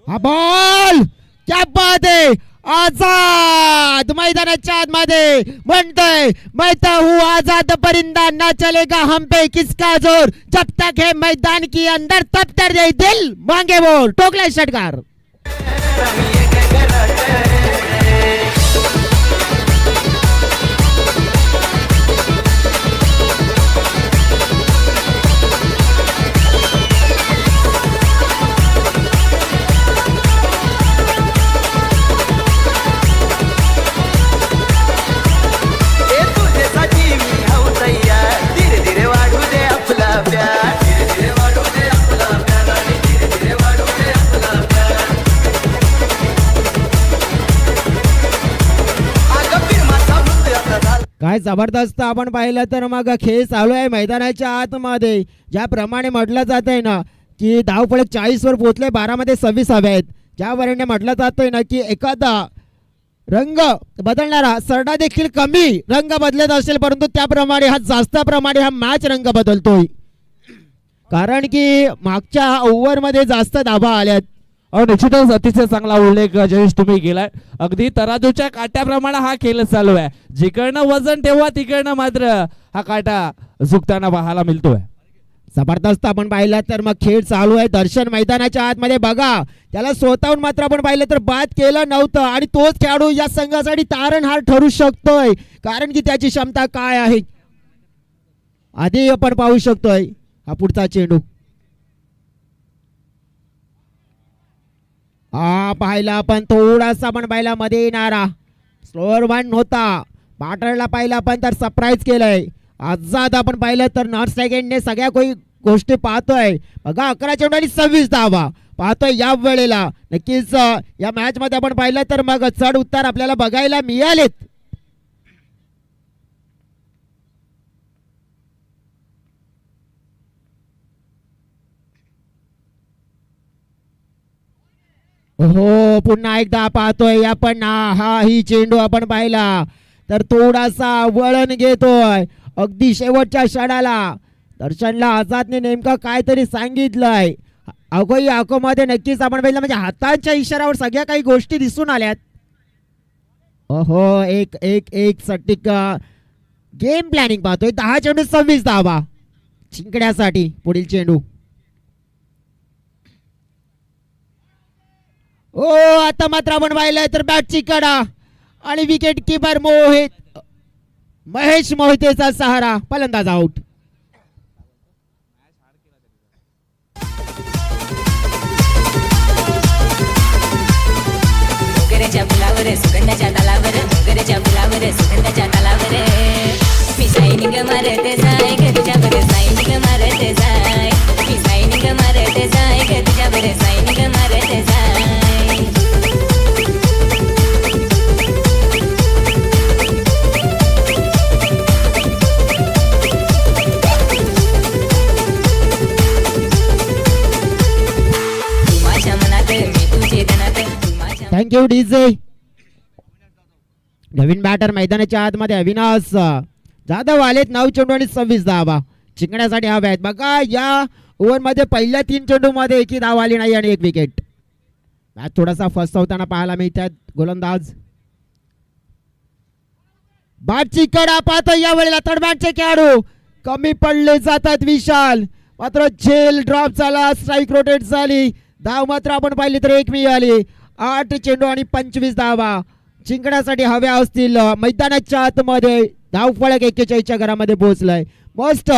हा बॉल क्या बात है. आजाद मैदानाच्या आतमध्ये म्हणतोय मैं तो हूँ आजाद परिंदा ना चलेगा हम पे किसका जोर जब तक है मैदान की अंदर तब तक ये दिल मांगे बोल. टोकला षटकार. काय जबरदस्त आपण पाहिलं तर मग खेळ चालू आहे मैदानाच्या आतमध्ये. ज्याप्रमाणे म्हटलं जात आहे ना की धावफलक 40 वर पोहोचले, 12 मध्ये 26 हवे आहेत. ज्यावरून म्हटलं जातंय ना की एखादा रंग बदलणारा सरडा देखील कमी रंग बदलत असेल, परंतु त्याप्रमाणे हा जास्त प्रमाणे हा मॅच रंग बदलतोय. कारण की मागच्या ओव्हरमध्ये जास्त धावा आल्यात. निश्चितच अतिशय चांगला उल्लेख जयेश तुम्ही केलाय. अगदी तराजूच्या काट्याप्रमाणे हा खेळ चालू आहे. जिकडनं वजन तेव्हा तिकडनं मात्र हा काटा झुकताना पाहायला मिळतोय. जबरदस्त आपण पाहिलं तर मग खेळ चालू आहे. दर्शन मैदानाच्या आतमध्ये बघा, त्याला स्वतःहून मात्र आपण पाहिलं तर बाद केलं नव्हतं आणि तोच खेळाडू या संघासाठी तारणहार ठरू शकतोय. कारण की त्याची क्षमता काय आहे आधी आपण पाहू शकतोय. हा पुढचा चेंडू हा पाहिला पण थोडासा आपण पाहिला मध्ये येणारा स्लोअर वन होता. पाटरला पाहिला पण तर सरप्राईज केलंय. आझाद आपण पाहिलं तर नॉट सेकंडने सगळ्या काही गोष्टी पाहतोय. बघा 11 चेंडू आणि 26 धावा पाहतोय या वेळेला. नक्कीच या मॅच मध्ये आपण पाहिलं तर मग चढ उतार आपल्याला बघायला मिळालेत. हो पुन्हा एकदा पाहतोय आपण हा ही चेंडू आपण पाहिला तर थोडासा वळण घेतोय अगदी शेवटच्या क्षणाला. दर्शनला आझादने नेमकं काहीतरी सांगितलंय. अगोही आकोमध्ये नक्कीच आपण पाहिलं म्हणजे हातांच्या इशाऱ्यावर सगळ्या काही गोष्टी दिसून आल्यात. हो एक एक एक सटीक गेम प्लॅनिंग पाहतोय. 10 चेंडू 26 धावा जिंकण्यासाठी. पुढील चेंडू ओ आता मात्र आपण पाहिलंय तर बॅटची कडा आणि विकेट किपर महेश मोहितेचा सहारा. फलंदाज आउट. मोगऱ्याच्या फुलावर सुगंधाच्या तालावर मोगऱ्याच्या फुलावर सुगंधाच्या तालावर मी सायनिंग मारते जाय ग तुझ्यावर सायनिंग मारते जाय मी सायनिंग मारते जाय ग तुझ्यावर सायनिंग मारते जाय. Thank you DJ. नवीन बॅटर मैदानाच्या आतमध्ये अविनाश जाधव आलेत. 9 चेंडू आणि 26 धावा जिंकण्यासाठी हवे आहेत. बघा या ओव्हर मध्ये पहिल्या 3 चेंडू मध्ये एकही धाव आली नाही आणि 1 विकेट. मॅच थोडासा फसवताना पाहायला मिळतात गोलंदाज. बॅटची कडा पाहतो या वेळेला तडबॅटचे खेळाडू कमी पडले जातात. विशाल मात्र झेल ड्रॉप झाला. स्ट्राईक रोटेट झाली. धाव मात्र आपण पाहिली तर 1 मिळाली. 8 चेंडू आणि 25 धावा जिंकण्यासाठी हव्या असतील. मैदानाच्या आतमध्ये धावफलक 41च्या घरामध्ये पोहोचलाय. मस्त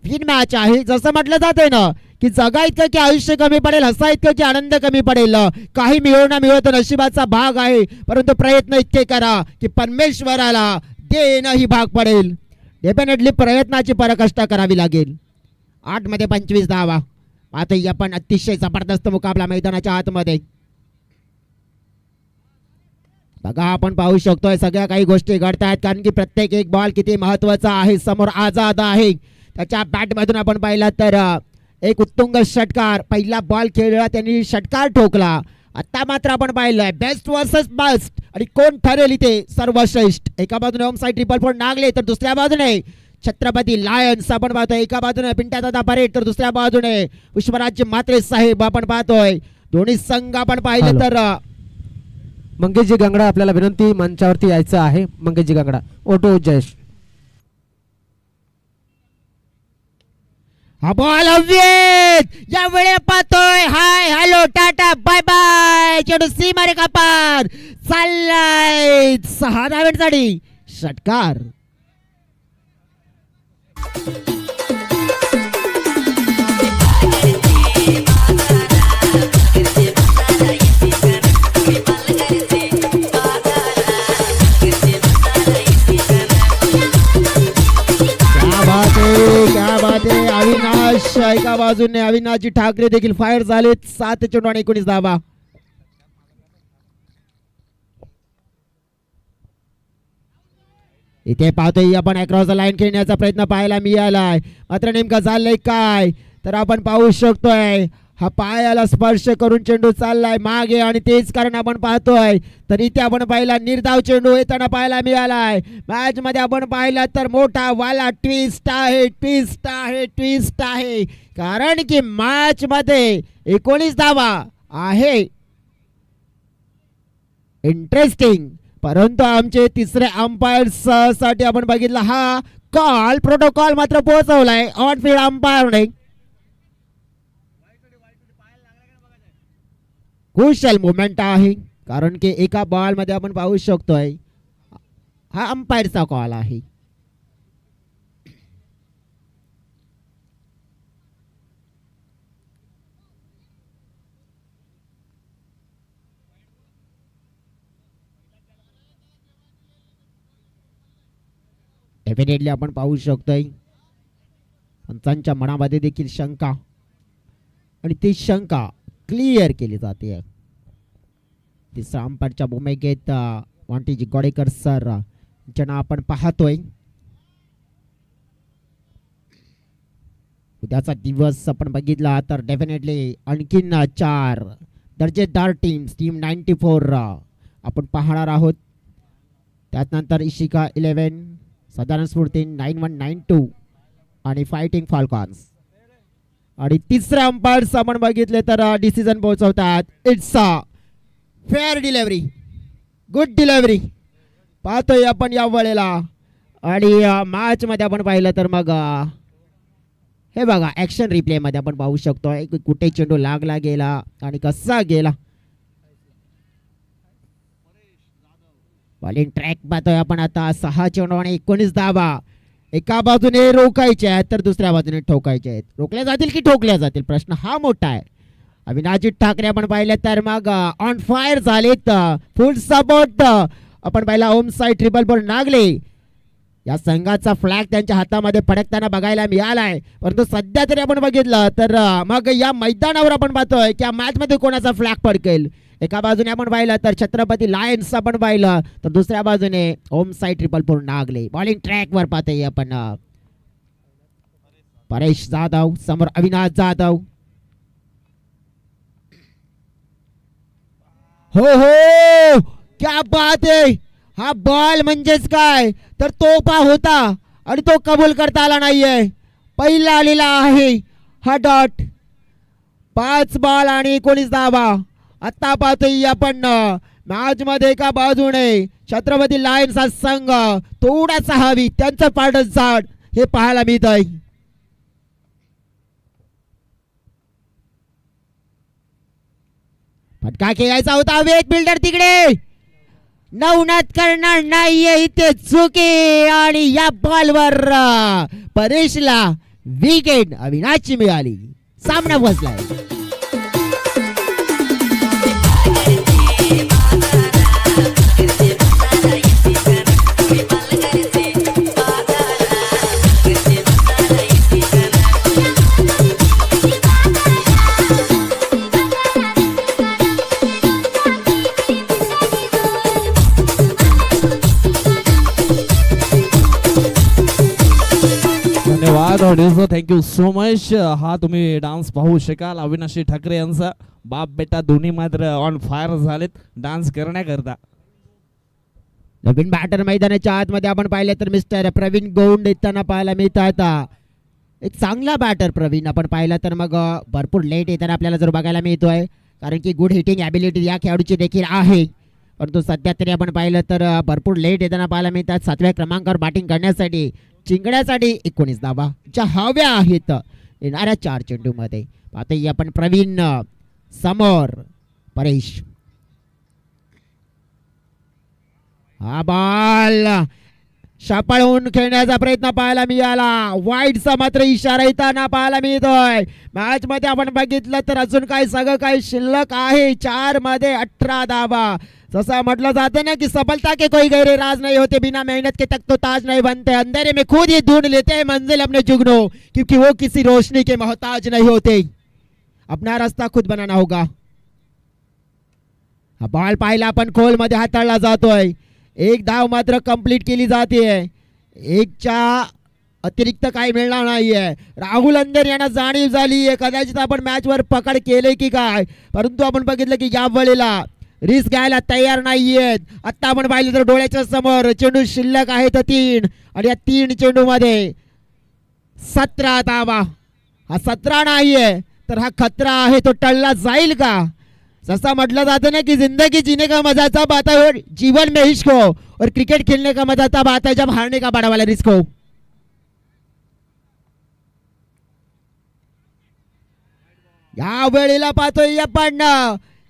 फिन मॅच आहे. जसं म्हटलं जातंय ना की जगा इतकं की आयुष्य कमी पडेल, हसा इतकं की आनंद कमी पडेल. काही मिळो ना मिळो तर नशिबाचा भाग आहे, परंतु प्रयत्न इतके करा की परमेश्वराला देणं ही भाग पडेल. डेफिनेटली प्रयत्नाची पराकाष्ठा करावी लागेल. 8 मध्ये 25 धावा. आता आपण अतिशय जबरदस्त मुकाबला मैदानाच्या आतमध्ये. बघा आपण पाहू शकतोय सगळ्या काही गोष्टी घडतायत कारण की प्रत्येक एक बॉल किती महत्वाचा आहे. समोर आझाद आहे. त्याच्या बॅट मधून आपण पाहिला तर एक उत्तुंग षटकार. पहिला बॉल खेळला त्यांनी षटकार ठोकला. आता मात्र आपण पाहिलंय बेस्ट वर्सेस बेस्ट आणि कोण ठरेल इथे सर्वश्रेष्ठ. एका बाजूने home side triple four Nagle तर दुसऱ्या बाजूने छत्रपती लायन्स आपण पाहतोय. एका बाजूने पिंट्या दादा परेड तर दुसऱ्या बाजूने पुष्पराज म्हात्रे साहेब आपण पाहतोय. दोन्ही संघ आपण पाहिले तर मंगेशजी गांगडा आपल्याला विनंती मंचावरती यायचं आहे. मंगेशजी गांगडा ओटो जयेश. हा बॉल हवेत या वेळे पाहतोय. Hi hello tata bye bye. चेंडू सीमारे कापार चाललाय. 6 धावांसाठी षटकार. क्या बात है. अविनाश एका बाजूने अविनाशजी ठाकरे देखील फायर झाले. 7 चेंडू आणि 19 धावा. इथे पाहतोय आपण अक्रॉस द लाईन खेळण्याचा प्रयत्न पाहायला मिळालाय, मात्र नेमकं चाललंय काय तर आपण पाहू शकतोय हा पायाला स्पर्श करून चेंडू चाललाय मागे आणि तेच कारण आपण पाहतोय. तर इथे आपण पाहिला निर्धाव चेंडू येताना पाहायला मिळालाय. मॅच मध्ये आपण पाहिला तर मोठा वाला ट्विस्ट आहे, ट्विस्ट आहे, ट्विस्ट आहे, कारण की मॅच मध्ये 19 धावा आहे. इंटरेस्टिंग. परंतु आमचे तिसरे अंपायर साठी आपण बघितला हा कॉल प्रोटोकॉल मात्र पोहोचवलाय ऑन फील्ड अंपायरने. कुशल मुवमेंट आहे, कारण की एका बॉल मध्ये आपण पाहू शकतोय हा अंपायरचा कॉल आहे. डेफिनेटली आपण पाहू शकतोय पंचांच्या मनामध्ये देखील शंका आणि ती शंका क्लिअर केली जाते. तिसरा अंपायरच्या भूमिकेत मॉन्टी गोडेकर सर ज्यांना आपण पाहतोय. उद्याचा दिवस आपण बघितला तर डेफिनेटली आणखीन 4 दर्जेदार टीम्स टीम 94 आपण पाहणार आहोत. त्यानंतर इशिका 11, साधारण स्फूर्ती 9192 आणि फायटिंग फाल्कॉन्स. आणि तिसऱ्या अंपायर्स आपण बघितले तर डिसिजन पोहोचवतात it's a fair delivery, good delivery पाहतोय आपण या वेळेला. आणि मॅच मध्ये आपण पाहिलं तर मग हे बघा ऍक्शन रिप्ले मध्ये आपण पाहू शकतोय कुठे चेंडू लागला गेला आणि कसा गेला. बॉलिंग ट्रॅक पाहतोय आपण आता 6 चेंडू आणि 19 धावा. एका बाजूने रोखायचे आहेत तर दुसऱ्या बाजूने ठोकायचे आहेत. रोखल्या जातील की ठोकल्या जातील प्रश्न हा मोठा आहे. अविनाजी ठाकरे आपण पाहिले तर मग ऑन फायर झालेत, फुल सपोर्ट आपण पाहिला. ओम साई ट्रिपल बोल नागले या संघाचा फ्लॅग त्यांच्या हातामध्ये फडकताना बघायला मिळालाय. परंतु सध्या तरी आपण बघितलं तर मग या मैदानावर आपण पाहतोय की या मॅच मध्ये कोणाचा फ्लॅग फडकेल. एका बाजूने आपण पाहिलं तर छत्रपती लायन्स आपण पाहिलं तर दुसऱ्या बाजूने ओम Sai triple four Nagle. Bowling track वर पाहतोय आपण परेश जाधव समोर अविनाश जाधव. हो हो क्या बात आहे. हा बॉल म्हणजेच काय तर तोफा होता आणि तो कबूल करता आला नाहीये. पहिला आलेला आहे हा डॉट. 5 बॉल आणि 19 धावा. आता पाहतोय आपण मॅच मध्ये एका बाजूने छत्रपती लायन्स हा संघ थोडासा हवी त्यांचं पारड जाड हे पाहायला मिळत आहे. फटका खेळायचा होता. वेग बिल्डर तिकडे नवनाथ करणार नाहीये इथे चुकी आणि या बॉलवर परेशला विकेट अविनाशची मिळाली. सामना बसलाय. धन्यवाद थँक्यू सो मच. हा तुम्ही डान्स पाहू शकाल अविनाशी ठाकरे यांचा. बाप बेटा दोन्ही मात्र ऑन फायर झालेत डान्स करण्याकरता. नवीन बॅटर मैदानाच्या आतमध्ये आपण पाहिले तर मिस्टर प्रवीण गौंड येताना पाहायला मिळतात. एक चांगला बॅटर प्रवीण आपण पाहिला तर मग भरपूर लेट येताना आपल्याला जर बघायला मिळतोय, कारण की गुड हिटिंग ॲबिलिटी या खेळाडूची देखील आहे. परंतु सध्या तरी आपण पाहिलं तर भरपूर लेट येताना पाहायला मिळतात. 7व्या क्रमांकावर बॅटिंग करण्यासाठी चिंगण्यासाठी 19 धावा ज्या हव्या आहेत येणाऱ्या 4 चेंडूमध्ये. पाहतोय आपण प्रवीण समोर परेश. हा बॉल शापाळून खेळण्याचा प्रयत्न पाहायला मिळाला. वाईडचा मात्र इशारा येताना पाहायला मिळतोय. मॅच मध्ये आपण बघितलं तर अजून काय सगळं काही शिल्लक आहे. 4 मध्ये 18 धावा. जसा म्हटलं जाते ना कि सफलता के कोई गहरे राज नहीं होते, बिना मेहनत के तक तो ताज नहीं बनते, अंधेरे में खुद ही ढूंढ लेते हैं मंजिल अपने जुगनों, क्योंकि वो किसी रोशनी के मोहताज नहीं होते. अपना रास्ता खुद बनाना होगा. हा बॉल पाहिला आपण खोल मध्ये हाताळला जातोय. एक धाव मात्र कंप्लीट केली जाते. एकच्या अतिरिक्त काही मिळणार नाहीये. राहुल अंधेर यांना जाणीव झाली आहे कदाचित आपण मॅचवर पकड केले की काय, परंतु आपण बघितलं की या वेळेला रिस्क घ्यायला तयार नाहीयेत. आता आपण पाहिलं तर डोळ्याच्या समोर चेंडू शिल्लक आहेत 3 आणि या 3 चेंडूमध्ये 17 धावा. हा 17 नाहीये तर हा खतरा आहे, तो टळला जाईल का? जसा म्हटलं जातं ना कि जिंदगी जीने का मजा था बात है और जीवन में इश्क हो और क्रिकेट खेलने का मजा तब आता है जब हारने का बड़ा वाला रिस्क हो. या वेळेला पाहतोय आपण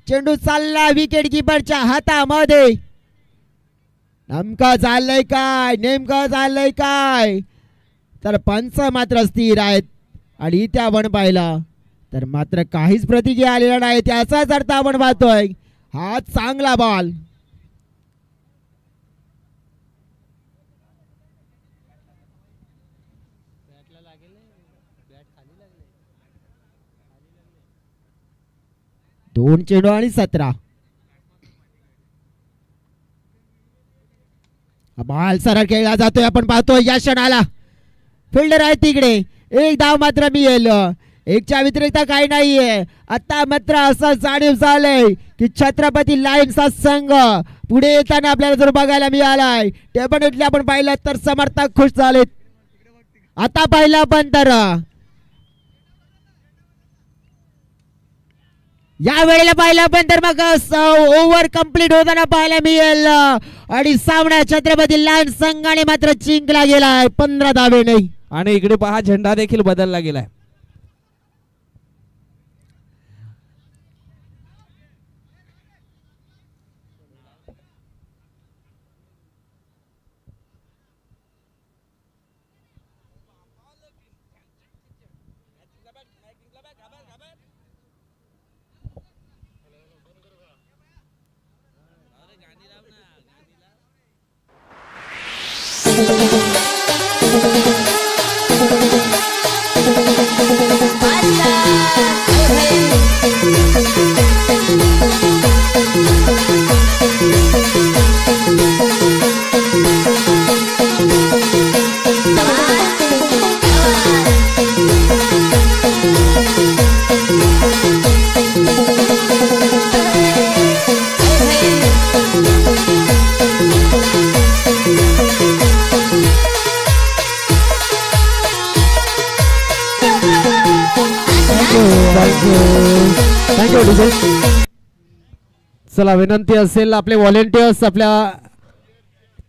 चेंडू चालला विकेट किपरच्या हातामध्ये. नेमकं चाललंय काय तर पंच मात्र स्थिर आहेत आणि त्या आपण पाहिला तर मात्र काहीच प्रतिक्रिया आलेला नाही. त्याचाच अर्थ आपण पाहतोय हा चांगला बॉल. दोन चेंडू आणि 17. बॉल सरळ खेळला जातोय आपण पाहतोय या क्षणाला. फिल्डर आहे तिकडे. एक धाव मात्र मिळेल. एकच्या व्यतिरिक्त काही नाहीये. आता मात्र असं जाणीव झालंय की छत्रपती लायन्सचा संघ पुढे येताना आपल्याला जर बघायला मिळालाय. डेफिनेटली आपण पाहिलं तर समर्थक खुश झालेत. आता पाहिलं आपण तर या वेळेला पाहिलं आपण तर मग ओव्हर कंप्लीट होताना पाहायला मिळेल आणि सामना छत्रपती लायन्स संघाने मात्र जिंकला गेलाय 15 धावेने. आणि इकडे पहा झेंडा देखील बदलला गेलाय. चला विनंती असेल आपले व्हॉलेंटियर्स आपल्या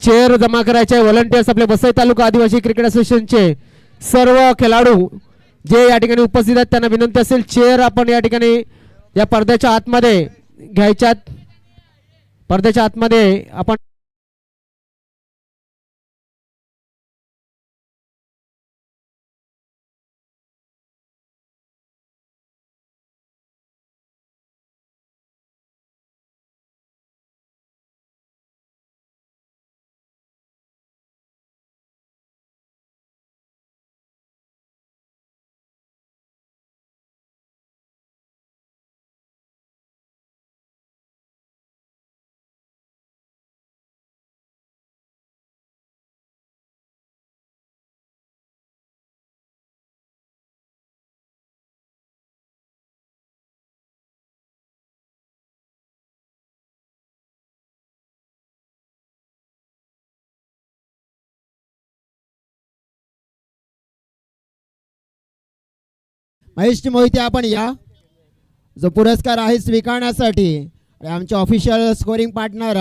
चेअर जमा करायचे. व्हॉलेंटियर्स आपले वसई तालुका आदिवासी क्रिकेट असोसिएशनचे सर्व खेळाडू जे या ठिकाणी उपस्थित आहेत त्यांना विनंती असेल चेअर आपण या ठिकाणी या पडद्याच्या आतमध्ये घ्यायच्यात. पडद्याच्या आतमध्ये आपण महेश मोहिते आपण या जो पुरस्कार आहे स्वीकारण्यासाठी आमचे ऑफिशियल स्कोरिंग पार्टनर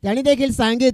त्यांनी देखील सांगितलं